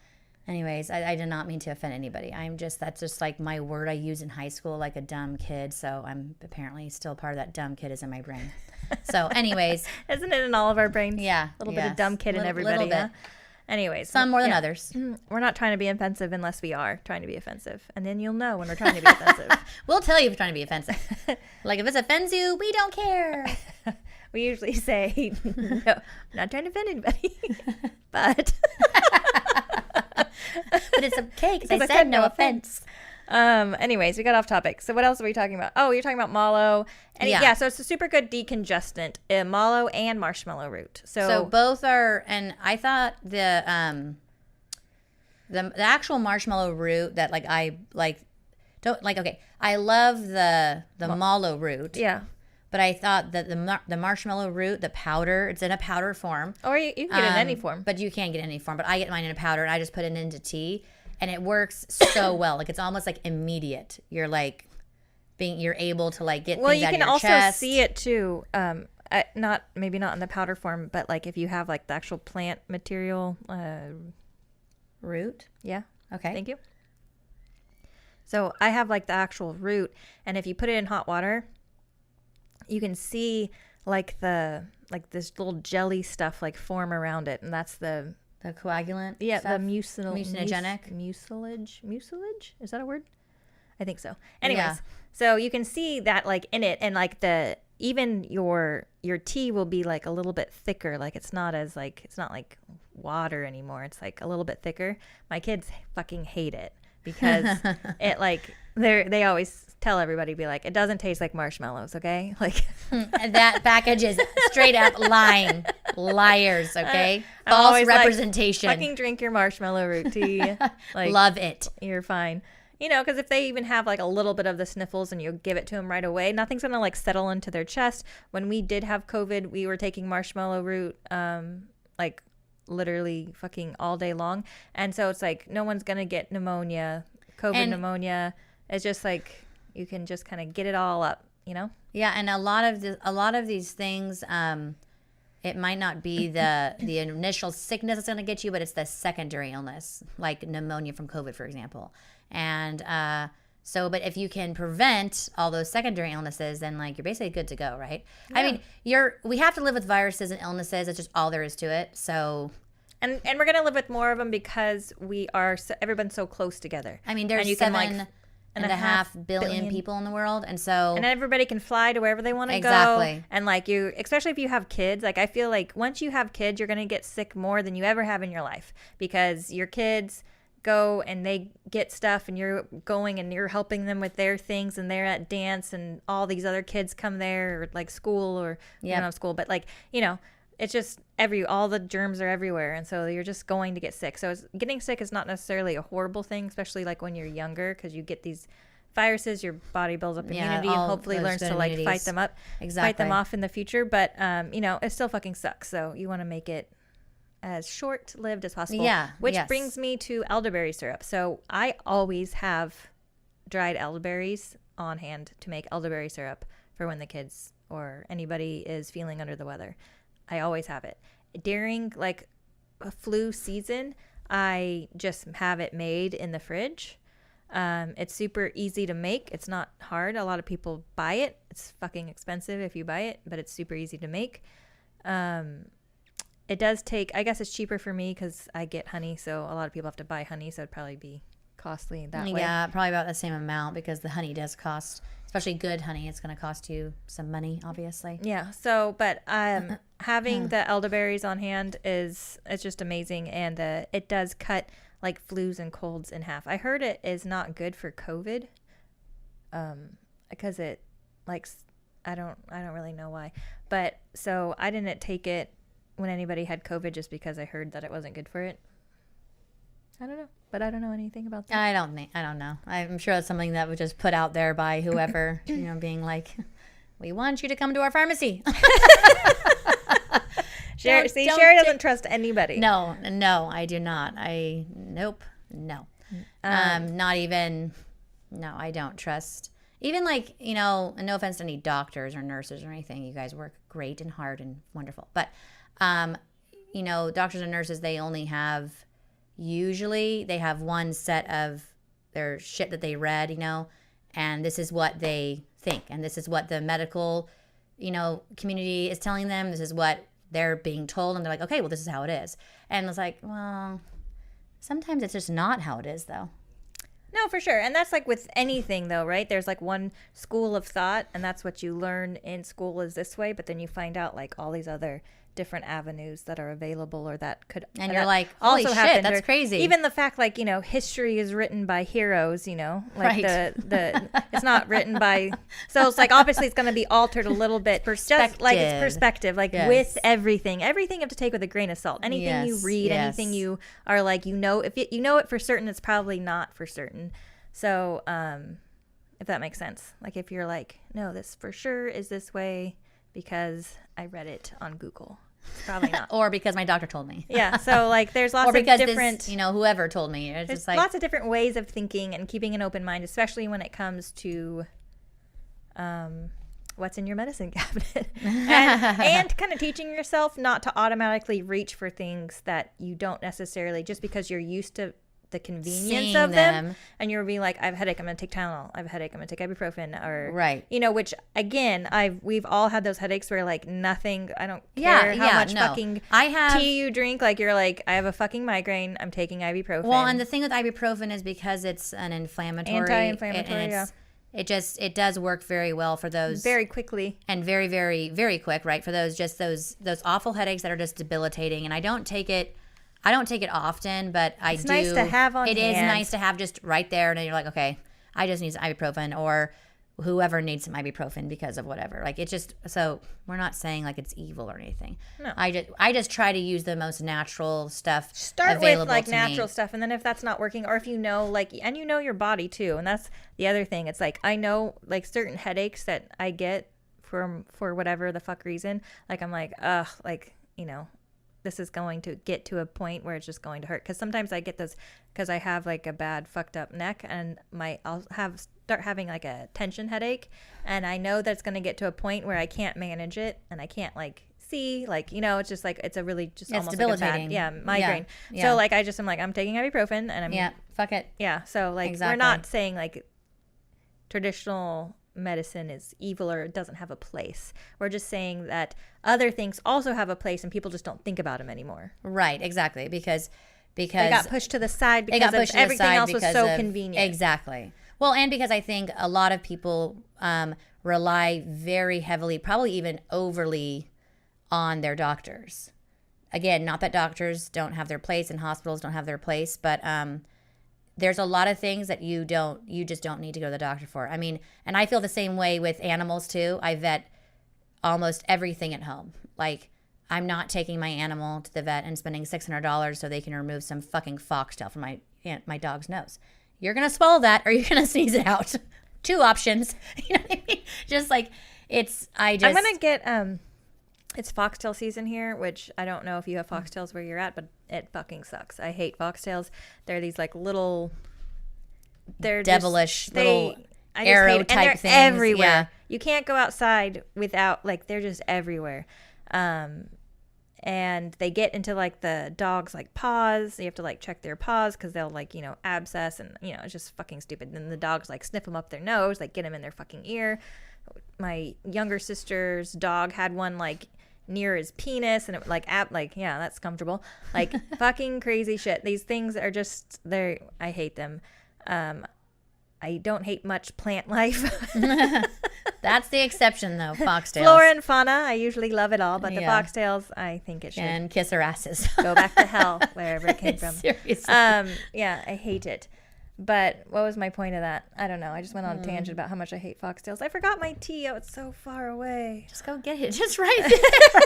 Anyways, I did not mean to offend anybody. That's just like my word I used in high school, like a dumb kid. So I'm apparently still part of that dumb kid is in my brain. So anyways. Isn't it in all of our brains? Yeah. A little bit of dumb kid in everybody. Little bit. Huh? Anyways. Some more than others. We're not trying to be offensive unless we are trying to be offensive. And then you'll know when we're trying to be offensive. We'll tell you if we're trying to be offensive. Like if it offends you, we don't care. We usually say, no, I'm not trying to offend anybody. But it's okay because I said no offense. Anyways, we got off topic. So what else are we talking about? Oh, you're talking about mallow. And yeah, so it's a super good decongestant, mallow and marshmallow root. So both are, and I thought the actual marshmallow root that like I like don't like. Okay, I love the mallow root. Yeah. But I thought that the marshmallow root, the powder, it's in a powder form. Or you can get it in any form. But you can get it in any form. But I get mine in a powder, and I just put it into tea. And it works so well. Like, it's almost like immediate. You're like, you're able to like get things out of your chest. Well, you can also see it too. Maybe not in the powder form, but like if you have like the actual plant material. Root? Yeah. Okay. Thank you. So I have like the actual root. And if you put it in hot water, you can see like this little jelly stuff like form around it, and that's the coagulant. Yeah, stuff? the mucinogenic. Mucilage? Is that a word? I think so. Anyways, so you can see that like in it, and like even your tea will be like a little bit thicker. Like it's not like water anymore. It's like a little bit thicker. My kids fucking hate it because it like they always tell everybody, be like, it doesn't taste like marshmallows, okay? Like that package is straight up lying. Liars, okay? False representation. Like, fucking drink your marshmallow root tea. Like, love it. You're fine. Because if they even have like a little bit of the sniffles and you give it to them right away, nothing's going to like settle into their chest. When we did have COVID, we were taking marshmallow root like literally fucking all day long. And so it's like no one's going to get pneumonia, pneumonia. It's just like you can just kind of get it all up, Yeah, and a lot of these things, it might not be the initial sickness that's going to get you, but it's the secondary illness, like pneumonia from COVID, for example. And but if you can prevent all those secondary illnesses, then like you're basically good to go, right? Yeah. I mean, we have to live with viruses and illnesses. It's just all there is to it. So. And we're gonna live with more of them because everyone's so close together. I mean, there's 7.5 billion people in the world, and everybody can fly to wherever they want to go. Exactly. And like especially if you have kids, like I feel like once you have kids, you're gonna get sick more than you ever have in your life because your kids go and they get stuff, and you're going and you're helping them with their things, and they're at dance, and all these other kids come there, or like school, or you don't have school, but like it's just all the germs are everywhere. And so you're just going to get sick. So getting sick is not necessarily a horrible thing, especially like when you're younger, because you get these viruses, your body builds up immunity and hopefully learns to like fight them off in the future. But, it still fucking sucks. So you want to make it as short-lived as possible. Yeah. Which brings me to elderberry syrup. So I always have dried elderberries on hand to make elderberry syrup for when the kids or anybody is feeling under the weather. I always have it. During like a flu season, I just have it made in the fridge. It's super easy to make. It's not hard. A lot of people buy it. It's fucking expensive if you buy it, but it's super easy to make. It does take, I guess it's cheaper for me because I get honey, so a lot of people have to buy honey, so it'd probably be costly that way. Yeah, probably about the same amount because the honey does cost, especially good honey, it's going to cost you some money, obviously. Yeah, so, but having the elderberries on hand it's just amazing, and it does cut like flus and colds in half. I heard it is not good for COVID because it like, I don't really know why, but so I didn't take it when anybody had COVID just because I heard that it wasn't good for it. I don't know, but I don't know anything about that. I don't know. I'm sure that's something that was just put out there by whoever, being like, we want you to come to our pharmacy. Sherry doesn't trust anybody. No, I do not. Nope. No. Not even, no, I don't trust. Even like, no offense to any doctors or nurses or anything. You guys work great and hard and wonderful. But, doctors and nurses, usually they have one set of their shit that they read, and this is what they think. And this is what the medical, community is telling them. This is what they're being told. And they're like, okay, well, this is how it is. And it's like, well, sometimes it's just not how it is, though. No, for sure. And that's like with anything, though, right? There's like one school of thought, and that's what you learn in school is this way. But then you find out like all these other different avenues that are available or that could. And you're like, holy shit, that's crazy. Even the fact like, history is written by heroes, like right. the it's not written by. So it's like obviously it's going to be altered a little bit. Perspective. Just like it's perspective, like with everything. Everything you have to take with a grain of salt. Anything you read, anything you are like, if you know it for certain, it's probably not for certain. So if that makes sense. Like if you're like, no, this for sure is this way because I read it on Google. It's probably not. Or because my doctor told me. Yeah. So like there's lots of different, whoever told me. It's there's just like lots of different ways of thinking and keeping an open mind, especially when it comes to what's in your medicine cabinet and kind of teaching yourself not to automatically reach for things that you don't necessarily, just because you're used to the convenience of them and you're being like, I have a headache, I'm gonna take Tylenol. I have a headache, I'm gonna take ibuprofen, or right, which again, we've all had those headaches where like nothing, I don't care how much fucking tea you drink, like you're like, I have a fucking migraine, I'm taking ibuprofen. Well, and the thing with ibuprofen is because it's an anti-inflammatory, it does work very well for those very quickly and very, very, very quick, right? For those awful headaches that are just debilitating. And I don't take it often, but it's nice to have on hand. It is nice to have just right there, and then you're like, okay, I just need some ibuprofen, or whoever needs some ibuprofen because of whatever. Like it's just, so we're not saying like it's evil or anything. No, I just try to use the most natural stuff. Start with like natural stuff, and then if that's not working, or if and your body too, and that's the other thing. It's like I know like certain headaches that I get for whatever the fuck reason. Like I'm like, ugh, like this is going to get to a point where it's just going to hurt. Because sometimes I get this because I have like a bad fucked up neck, and I'll start having like a tension headache, and I know that it's going to get to a point where I can't manage it, and I can't like see, like it's just like it's a really just almost debilitating. Like a bad migraine. Yeah. So like I'm like I'm taking ibuprofen, and I'm fuck it. Yeah. So like We're not saying like traditional medicine is evil or it doesn't have a place. We're just saying that other things also have a place, and people just don't think about them anymore. Right, exactly, because they got pushed to the side because of everything else was so convenient. Exactly. Well, and because I think a lot of people rely very heavily, probably even overly, on their doctors. Again, not that doctors don't have their place and hospitals don't have their place, but there's a lot of things that you just don't need to go to the doctor for. I mean, and I feel the same way with animals too. I vet almost everything at home. Like I'm not taking my animal to the vet and spending $600 so they can remove some fucking foxtail from my dog's nose. You're going to swallow that or you're going to sneeze it out. 2 options. You know what I mean? Just like I'm going to get, it's foxtail season here, which I don't know if you have foxtails where you're at, but it fucking sucks. I hate foxtails. They're these like little, they're devilish just, little arrow type things. Everywhere. Yeah. You can't go outside without, like, they're just everywhere. And they get into like the dog's like paws. You have to like check their paws because they'll like, you know, abscess and, you know, it's just fucking stupid. And then the dogs like sniff them up their nose, like get them in their fucking ear. My younger sister's dog had one like near his penis and it like yeah, that's comfortable. Like fucking crazy shit. These things are just, I hate them. I don't hate much plant life. That's the exception, though, foxtails. Flora and fauna, I usually love it all, but the foxtails, I think it should. And kiss our asses. Go back to hell, wherever it came from. Seriously. Yeah, I hate it. But what was my point of that? I don't know. I just went on a tangent about how much I hate foxtails. I forgot my tea. Oh, it's so far away. Just go get it. Just right there.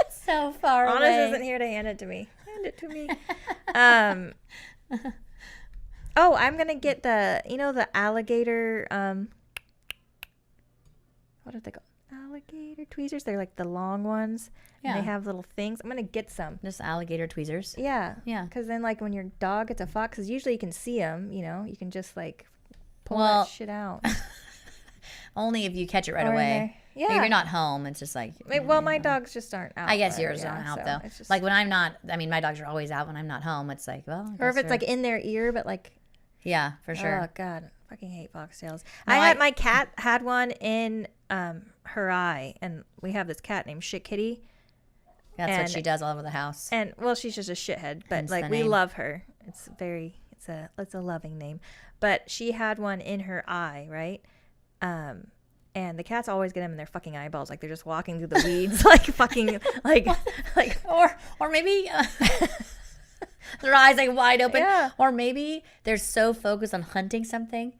It's so far away. Honest isn't here to hand it to me. Hand it to me. Oh, I'm going to get the alligator, what are they called? Alligator tweezers. They're like the long ones. Yeah. And they have little things. I'm going to get some. Just alligator tweezers? Yeah. Yeah. Because then like when your dog gets a fox, because usually you can see them, you know, you can just like pull that shit out. Only if you catch it right away. Yeah. If you're not home, it's just like. Well, my dogs just aren't out. I guess yours aren't out, though. Just, like when I'm not, I mean, my dogs are always out when I'm not home. It's like, well. Or if it's like in their ear, but like. Yeah, for sure. Oh, God. I fucking hate foxtails. No, my cat had one in her eye, and we have this cat named Shit Kitty. That's what she does all over the house. And, well, she's just a shithead, but, hence like, we love her. It's a loving name. But she had one in her eye, right? And the cats always get them in their fucking eyeballs. Like, they're just walking through the weeds, like, fucking, like. Or maybe. Their eyes like wide open. Yeah. Or maybe they're so focused on hunting something.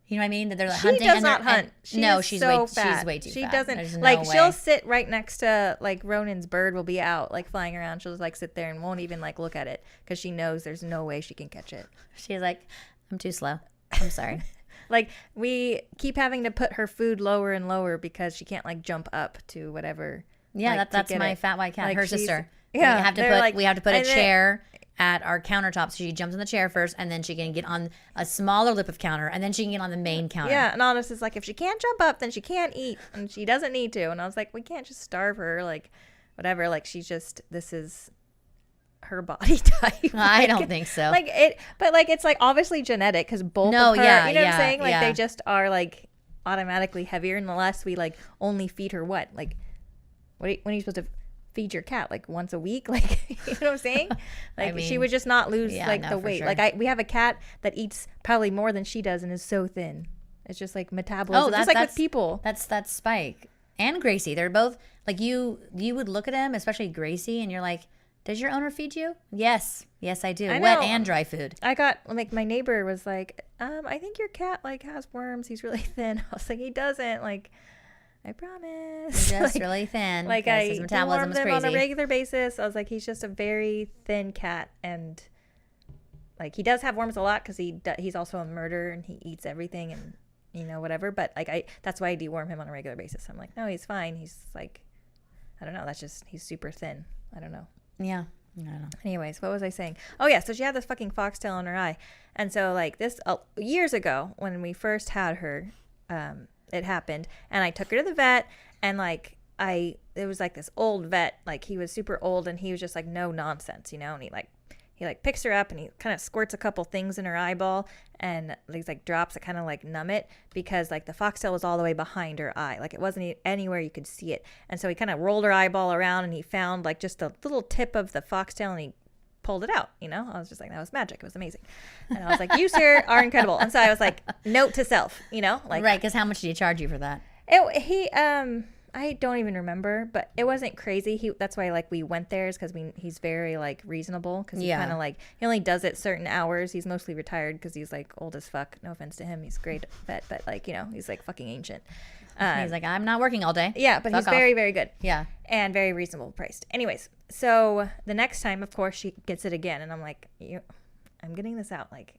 You know what I mean? That they're like hunting. She does not hunt. She's way too fat. She doesn't. There's like she'll sit right next to like Ronan's bird will be out like flying around. She'll just like sit there and won't even like look at it because she knows there's no way she can catch it. She's like, I'm too slow. I'm sorry. Like we keep having to put her food lower and lower because she can't like jump up to whatever. Yeah, like, that's my fat white cat. Like her sister. Yeah, we have to put a chair at our countertop so she jumps on the chair first and then she can get on a smaller lip of counter and then she can get on the main counter. Yeah, and Honest is like, if she can't jump up, then she can't eat and she doesn't need to. And I was like, we can't just starve her, like whatever. Like she's just, this is her body type. I don't think so. Like it, but like it's like obviously genetic because both of her, you know what I'm saying? Like they just are like automatically heavier unless we like only feed her what? Like when are you supposed to feed your cat like once a week? Like you know what I'm saying? Like I mean, she would just not lose the weight. Sure. Like we have a cat that eats probably more than she does and is so thin. It's just like metabolism. Just like with people. That's Spike and Gracie. They're both like you would look at them, especially Gracie, and you're like, does your owner feed you? Yes, I do. Wet and dry food. I got like my neighbor was like, I think your cat like has worms. He's really thin. I was like, he doesn't. Like, I promise. He's just like, really thin. Like his metabolism is crazy. On a regular basis. I was like, he's just a very thin cat, and like he does have worms a lot because he's also a murderer and he eats everything and you know whatever. But like that's why I deworm him on a regular basis. I'm like, no, he's fine. He's like, I don't know. That's just he's super thin. I don't know. Yeah. I don't know. Anyways, what was I saying? Oh yeah, so she had this fucking foxtail in her eye, and so like this years ago when we first had her, it happened, and I took her to the vet, and like it was like this old vet, like he was super old, and he was just like no nonsense, you know, and he picks her up and he kind of squirts a couple things in her eyeball and these like drops that kind of like numb it because like the foxtail was all the way behind her eye. Like it wasn't anywhere you could see it. And so he kind of rolled her eyeball around and he found like just a little tip of the foxtail and he pulled it out, you know? I was just like, that was magic. It was amazing. And I was like, you, sir, are incredible. And so I was like, note to self, you know? Like, right, because how much did he charge you for that? I don't even remember, but it wasn't crazy. That's why like we went there is because he's very like reasonable because he kind of like he only does it certain hours. He's mostly retired because he's like old as fuck. No offense to him, he's a great vet, but like he's like fucking ancient. He's like, I'm not working all day. Yeah, but he's very, very good. Yeah, and very reasonable priced. Anyways, so the next time, of course, she gets it again, and I'm like, I'm getting this out. Like,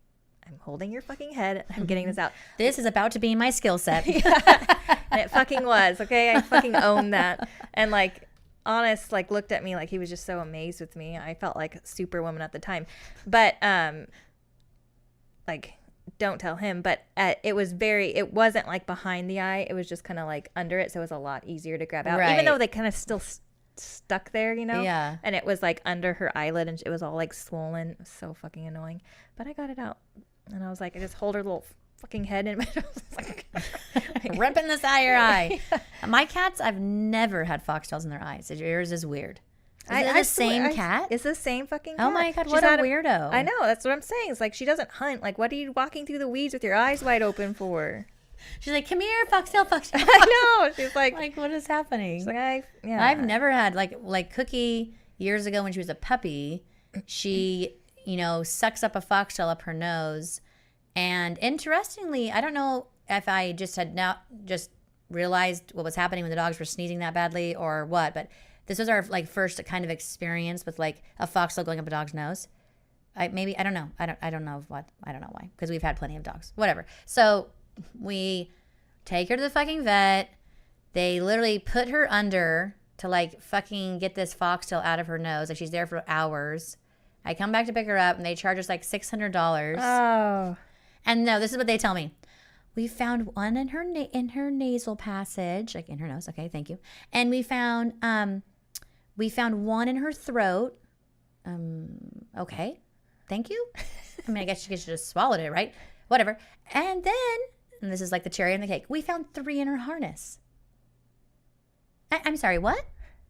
I'm holding your fucking head. I'm getting this out. This is about to be my skill set. And it fucking was. Okay, I fucking own that. And like, Honest like looked at me like he was just so amazed with me. I felt like Superwoman at the time, but like. Don't tell him, but it wasn't like behind the eye. It was just kind of like under it. So it was a lot easier to grab out, even though they kind of still stuck there, Yeah. And it was like under her eyelid and it was all like swollen. It was so fucking annoying, but I got it out and I was like, I just hold her little fucking head in my like, ripping this out of your eye. My cats, I've never had foxtails in their eyes. Yours is weird. Is it the same cat? It's the same fucking cat. Oh my God, what a weirdo. I know, that's what I'm saying. It's like she doesn't hunt. Like, what are you walking through the weeds with your eyes wide open for? She's like, come here, foxtail. I know. She's like, what is happening? She's like, I've never had, like Cookie, years ago when she was a puppy, she, sucks up a foxtail up her nose. And interestingly, I don't know if I just had just realized what was happening when the dogs were sneezing that badly or what, but this was our like first kind of experience with like a foxtail going up a dog's nose. I don't know. I don't know why. Because we've had plenty of dogs. Whatever. So we take her to the fucking vet. They literally put her under to like fucking get this foxtail out of her nose. Like she's there for hours. I come back to pick her up and they charge us like $600. Oh. And no, this is what they tell me. We found one in her nasal passage, like in her nose. Okay, thank you. And we found one in her throat. Okay, thank you. I mean, I guess she just swallowed it, right? Whatever. And then, and this is like the cherry on the cake, we found 3 in her harness. I'm sorry, what?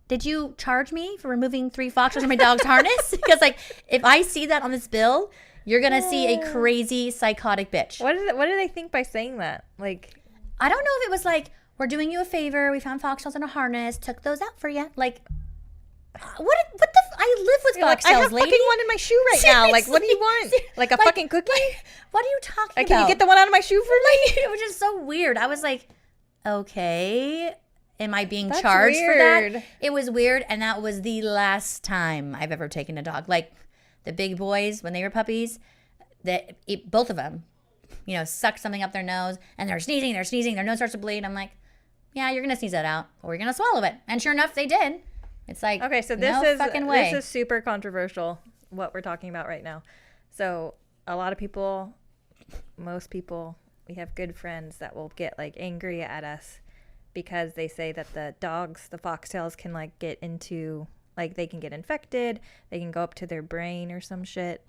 Did you charge me for removing 3 foxtails from my dog's harness? Because like, if I see that on this bill, you're going to see a crazy psychotic bitch. What do they think by saying that? Like, I don't know if it was like, we're doing you a favor. We found foxtails in a harness. Took those out for you. Like, what the I live with foxtails, like, I have lady. fucking one in my shoe right now. Like, what do you want? Like a fucking cookie? What are you talking about? Can you get the one out of my shoe for me? It was just so weird. I was like, okay, am I being That's charged weird. for that? It was weird, and that was the last time I've ever taken a dog. Like, the big boys, when they were puppies, both of them, sucked something up their nose, and they're sneezing, their nose starts to bleed. I'm like, yeah, you're going to sneeze that out, or you're going to swallow it. And sure enough, they did. It's like, okay, so this is super controversial, what we're talking about right now. So a lot of people, most people, we have good friends that will get like angry at us because they say that the foxtails can like get into, like they can get infected, they can go up to their brain or some shit.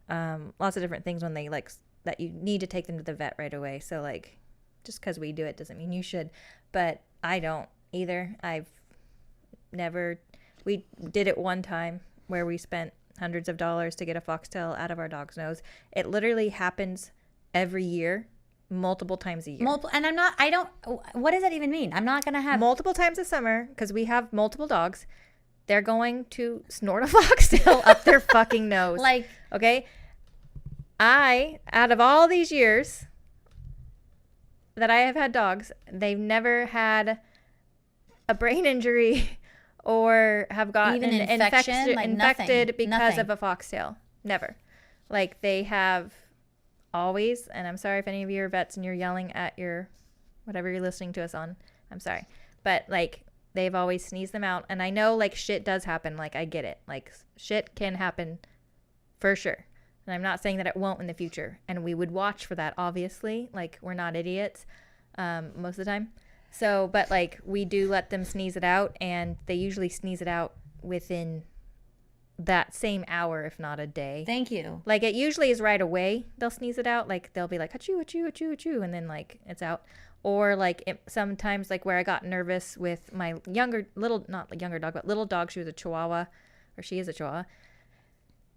Lots of different things when they like, that you need to take them to the vet right away. So like, just because we do it doesn't mean you should, but I don't either. We did it one time where we spent hundreds of dollars to get a foxtail out of our dog's nose. It literally happens every year, multiple times a year. What does that even mean? I'm not going to have multiple times a summer because we have multiple dogs. They're going to snort a foxtail up their fucking nose. Like, okay. Out of all these years that I have had dogs, they've never had a brain injury or have gotten even infected because of a foxtail. Never. Like they have always, and I'm sorry if any of you are vets and you're yelling at your whatever you're listening to us on. I'm sorry. But like they've always sneezed them out. And I know like shit does happen. Like I get it. Like shit can happen for sure. And I'm not saying that it won't in the future. And we would watch for that, obviously. Like we're not idiots most of the time. So, but like we do let them sneeze it out, and they usually sneeze it out within that same hour, if not a day. Thank you. Like it usually is right away. They'll sneeze it out. Like they'll be like, achoo, achoo, achoo, achoo. And then like it's out. Or like sometimes like where I got nervous with my not younger dog, but little dog. She was a Chihuahua, or she is a Chihuahua.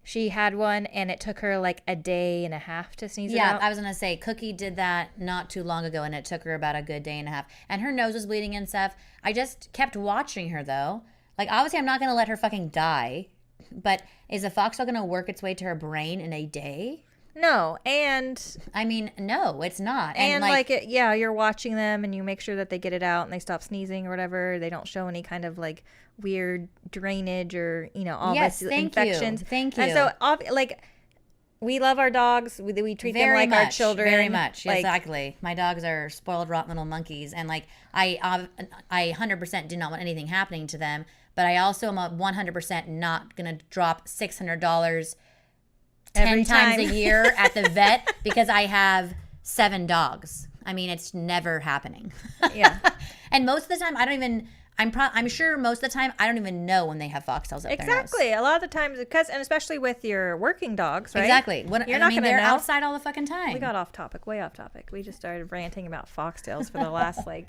she had one and it took her like a day and a half to sneeze it Yeah, out. I was going to say, Cookie did that not too long ago, and it took her about a good day and a half. And her nose was bleeding and stuff. I just kept watching her, though. Like, obviously, I'm not going to let her fucking die. But is a foxtail going to work its way to her brain in a day? No, and... I mean, no, it's not. And you're watching them and you make sure that they get it out and they stop sneezing or whatever. They don't show any kind of like weird drainage or, all this infections. Thank you. And so, we love our dogs. We treat them like our children. Very much, exactly. My dogs are spoiled, rotten little monkeys. And I 100% do not want anything happening to them. But I also am 100% not going to drop $600 10 times a year at the vet because I have 7 dogs. I mean, it's never happening. Yeah. And most of the time, I'm sure most of the time, I don't even know when they have foxtails up their nose. Exactly. A lot of the times, and especially with your working dogs, right? Exactly. You're not going to know. They're outside all the fucking time. We got off topic, way off topic. We just started ranting about foxtails for the last, I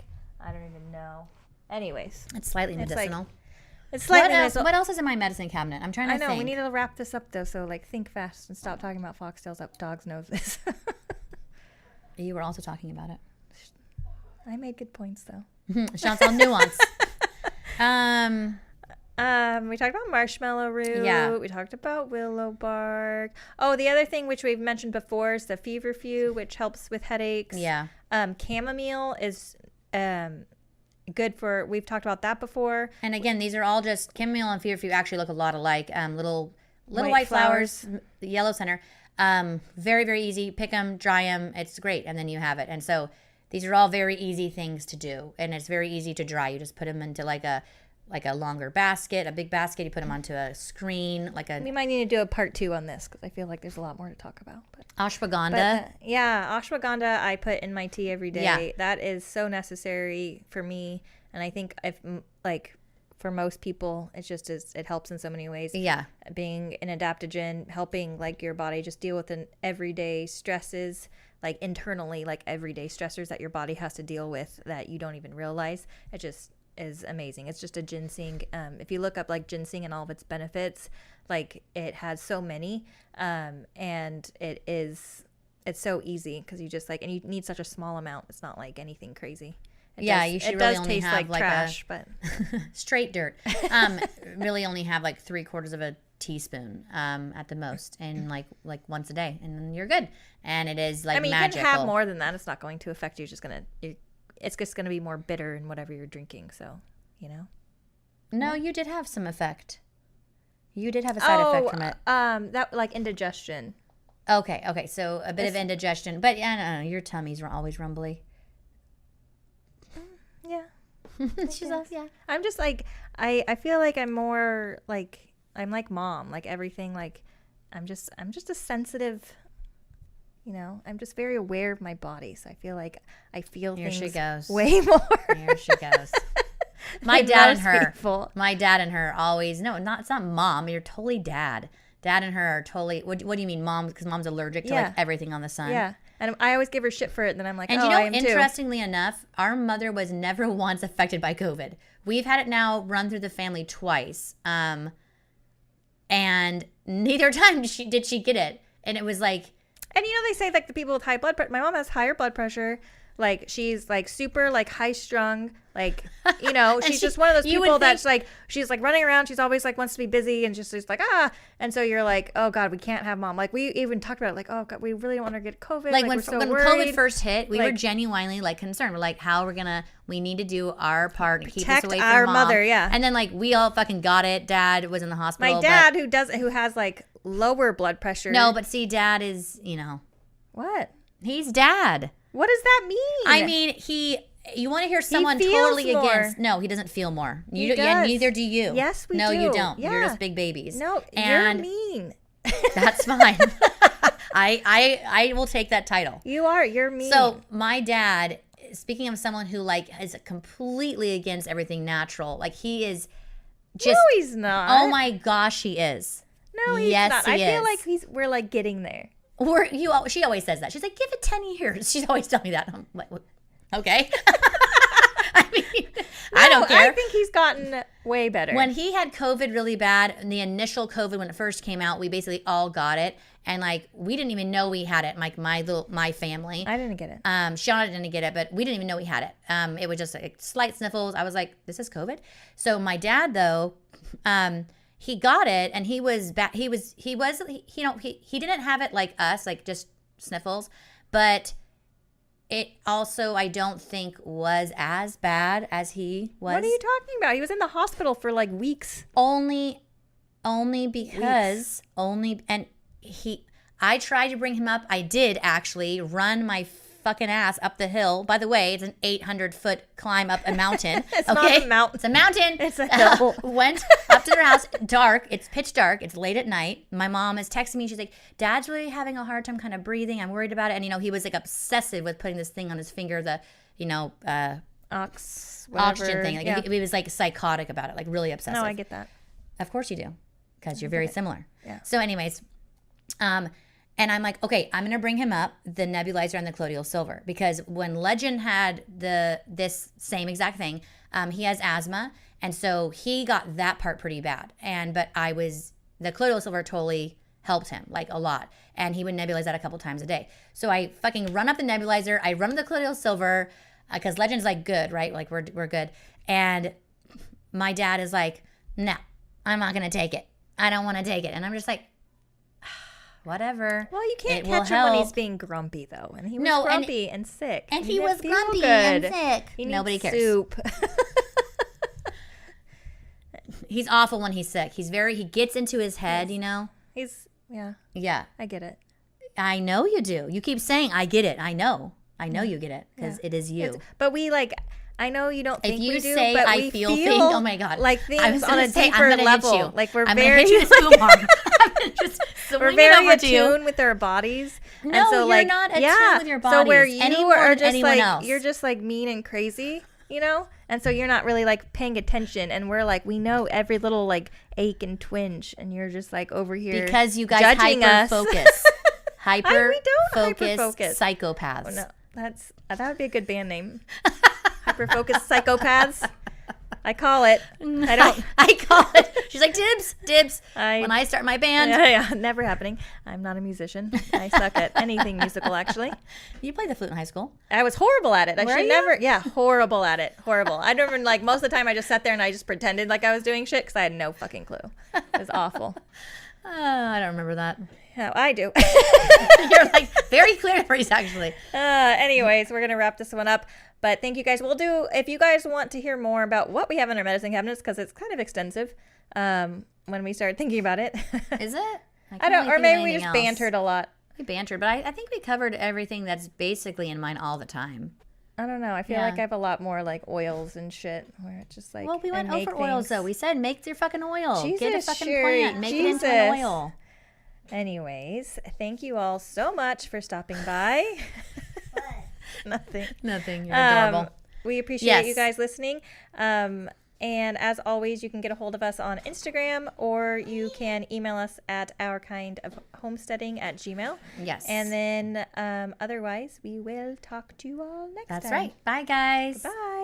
don't even know. Anyways. It's slightly medicinal. What else is in my medicine cabinet? I'm trying to think. I know. We need to wrap this up, though. So, think fast and stop talking about foxtails up dogs' noses. You were also talking about it. I made good points, though. Chantal nuance. We talked about marshmallow root. Yeah. We talked about willow bark. Oh, the other thing which we've mentioned before is the feverfew, which helps with headaches. Yeah. Chamomile is good for. We've talked about that before. And again, these are all just chamomile and feverfew actually look a lot alike. Little white flowers, the yellow center. Very, very easy. Pick them, dry them. It's great, and then you have it. And so these are all very easy things to do, and it's very easy to dry. You just put them into a longer basket, a big basket. You put them onto a screen, We might need to do a part 2 on this because I feel like there's a lot more to talk about. But ashwagandha. Ashwagandha I put in my tea every day. Yeah. That is so necessary for me, and I think for most people, it helps in so many ways. Yeah. Being an adaptogen, helping your body just deal with an everyday stresses, internally, everyday stressors that your body has to deal with that you don't even realize. It just is amazing. It's just a ginseng. If you look up ginseng and all of its benefits, it has so many, and it's so easy because you just and you need such a small amount. It's not anything crazy. You should really only taste have like trash, but straight dirt. Really only have 3/4 of a teaspoon at the most, and like once a day, and then you're good. And it is magical. You can have more than that. It's not going to affect you. It's just gonna be more bitter in whatever you're drinking. So, No, you did have some effect. You did have a side effect from it. That indigestion. Okay. So a bit of indigestion, but no, your tummies were always rumbly. Yeah. She's all, yeah. I'm just I feel like I'm more I'm like mom, everything, I'm just a sensitive, I'm just very aware of my body. So I feel like I feel Here things she goes. way more. Here she goes. My dad and her always, it's not mom. You're totally dad. Dad and her are totally, what do you mean mom? Because mom's allergic to everything on the sun. Yeah. And I always give her shit for it. Then I'm like, and I am interestingly enough, our mother was never once affected by COVID. We've had it now run through the family twice. And neither time did she get it. And it was And they say the people with high blood pressure, my mom has higher blood pressure. She's super high strung. She's just one of those people that's she's running around. She's always wants to be busy and she's and so you're oh God, we can't have mom. We even talked about it oh God, we really don't want her to get COVID. When we're so when worried. COVID first hit, we were genuinely concerned. We're how we're we need to do our part to keep this away from our mom. Mother. Yeah. And then we all fucking got it. Dad was in the hospital. My dad who has lower blood pressure. No, but see, dad is what? He's dad. What does that mean? I mean, you want to hear someone totally more. against. No, he doesn't feel more. Does. Neither do you. Yes, we do. No, you don't. Yeah. You're just big babies. No, and you're mean. That's fine. I will take that title. You are. You're mean. So my dad, speaking of someone who is completely against everything natural, he is just. No, he's not. Oh my gosh, he is. No, he's not. He I feel we're getting there. She always says that. She's give it 10 years. She's always telling me that. I'm okay. I mean, I don't care. I think he's gotten way better. When he had COVID really bad, and the initial COVID when it first came out, we basically all got it, and like we didn't even know we had it. Like my family, I didn't get it. Shauna didn't get it, but we didn't even know we had it. It was just like slight sniffles. I was like, this is COVID. So my dad though, he got it, and he was he didn't have it like us, like just sniffles, but it also, I don't think, was as bad as he was. What are you talking about? He was in the hospital for like weeks. Only because I tried to bring him up. I did actually run my fucking ass up the hill. By the way, it's an 800-foot climb up a mountain. It's not a mountain. It's a mountain. It's a hill. Went up to their house. Dark. It's pitch dark. It's late at night. My mom is texting me. She's like, Dad's really having a hard time kind of breathing. I'm worried about it. And, he was like obsessive with putting this thing on his finger, the, oxygen thing. Like yeah. he was like psychotic about it, like really obsessive. No, I get that. Of course you do, because you're very similar. Yeah. So anyways, and I'm like, okay, I'm going to bring him up the nebulizer and the Collodial Silver, because when Legend had this same exact thing, he has asthma, and so he got that part pretty bad. But the Collodial Silver totally helped him, like a lot, and he would nebulize that a couple times a day. So I fucking run up the nebulizer, I run up the Collodial Silver, because Legend's like good, right? Like we're good. And my dad is like, no, I'm not going to take it. I don't want to take it. And I'm just like, whatever. Well, you can't catch him when he's being grumpy, though. And he was grumpy and sick. And he was grumpy and sick. Nobody cares. Soup. He's awful when he's sick. He gets into his head, Yeah. I get it. I know you do. You keep saying, I get it. I know you get it, because it is you. But we I know you don't think if you we do, say but I we feel things, oh my God. like things on a deeper I'm level. hit you. Like we're I'm very gonna hit you with a boom arm. we're very attuned with our bodies. No, and so, you're not attuned with your bodies. So where you are just else. you're just like mean and crazy, and so you're not really like paying attention. And we're like, we know every little like ache and twinge, and you're just like over here because you guys judging us. Hyper focus psychopaths. Oh, no, that would be a good band name. Hyper focused psychopaths. I call it. I call it. She's like, dibs. When I start my band. Yeah, never happening. I'm not a musician. I suck at anything musical, actually. You played the flute in high school. I was horrible at it. Horrible at it. Horrible. I never, most of the time I just sat there and I just pretended like I was doing shit because I had no fucking clue. It was awful. I don't remember that. Yeah, I do. You're like very clear memories, actually. Anyways, we're going to wrap this one up. But thank you guys. If you guys want to hear more about what we have in our medicine cabinets, because it's kind of extensive when we start thinking about it. Is it? I don't, or maybe we just bantered a lot. We bantered, but I think we covered everything that's basically in mine all the time. I don't know. I feel like I have a lot more like oils and shit where it's just like. Well, we went over oils though. We said make your fucking oil. Jesus, get a fucking plant. Make it into an oil. Anyways, thank you all so much for stopping by. Nothing. You're adorable. We appreciate you guys listening. And as always, you can get a hold of us on Instagram, or you can email us at ourkindofhomesteading@gmail.com. Yes. And then otherwise, we will talk to you all next time. That's right. Bye, guys. Bye.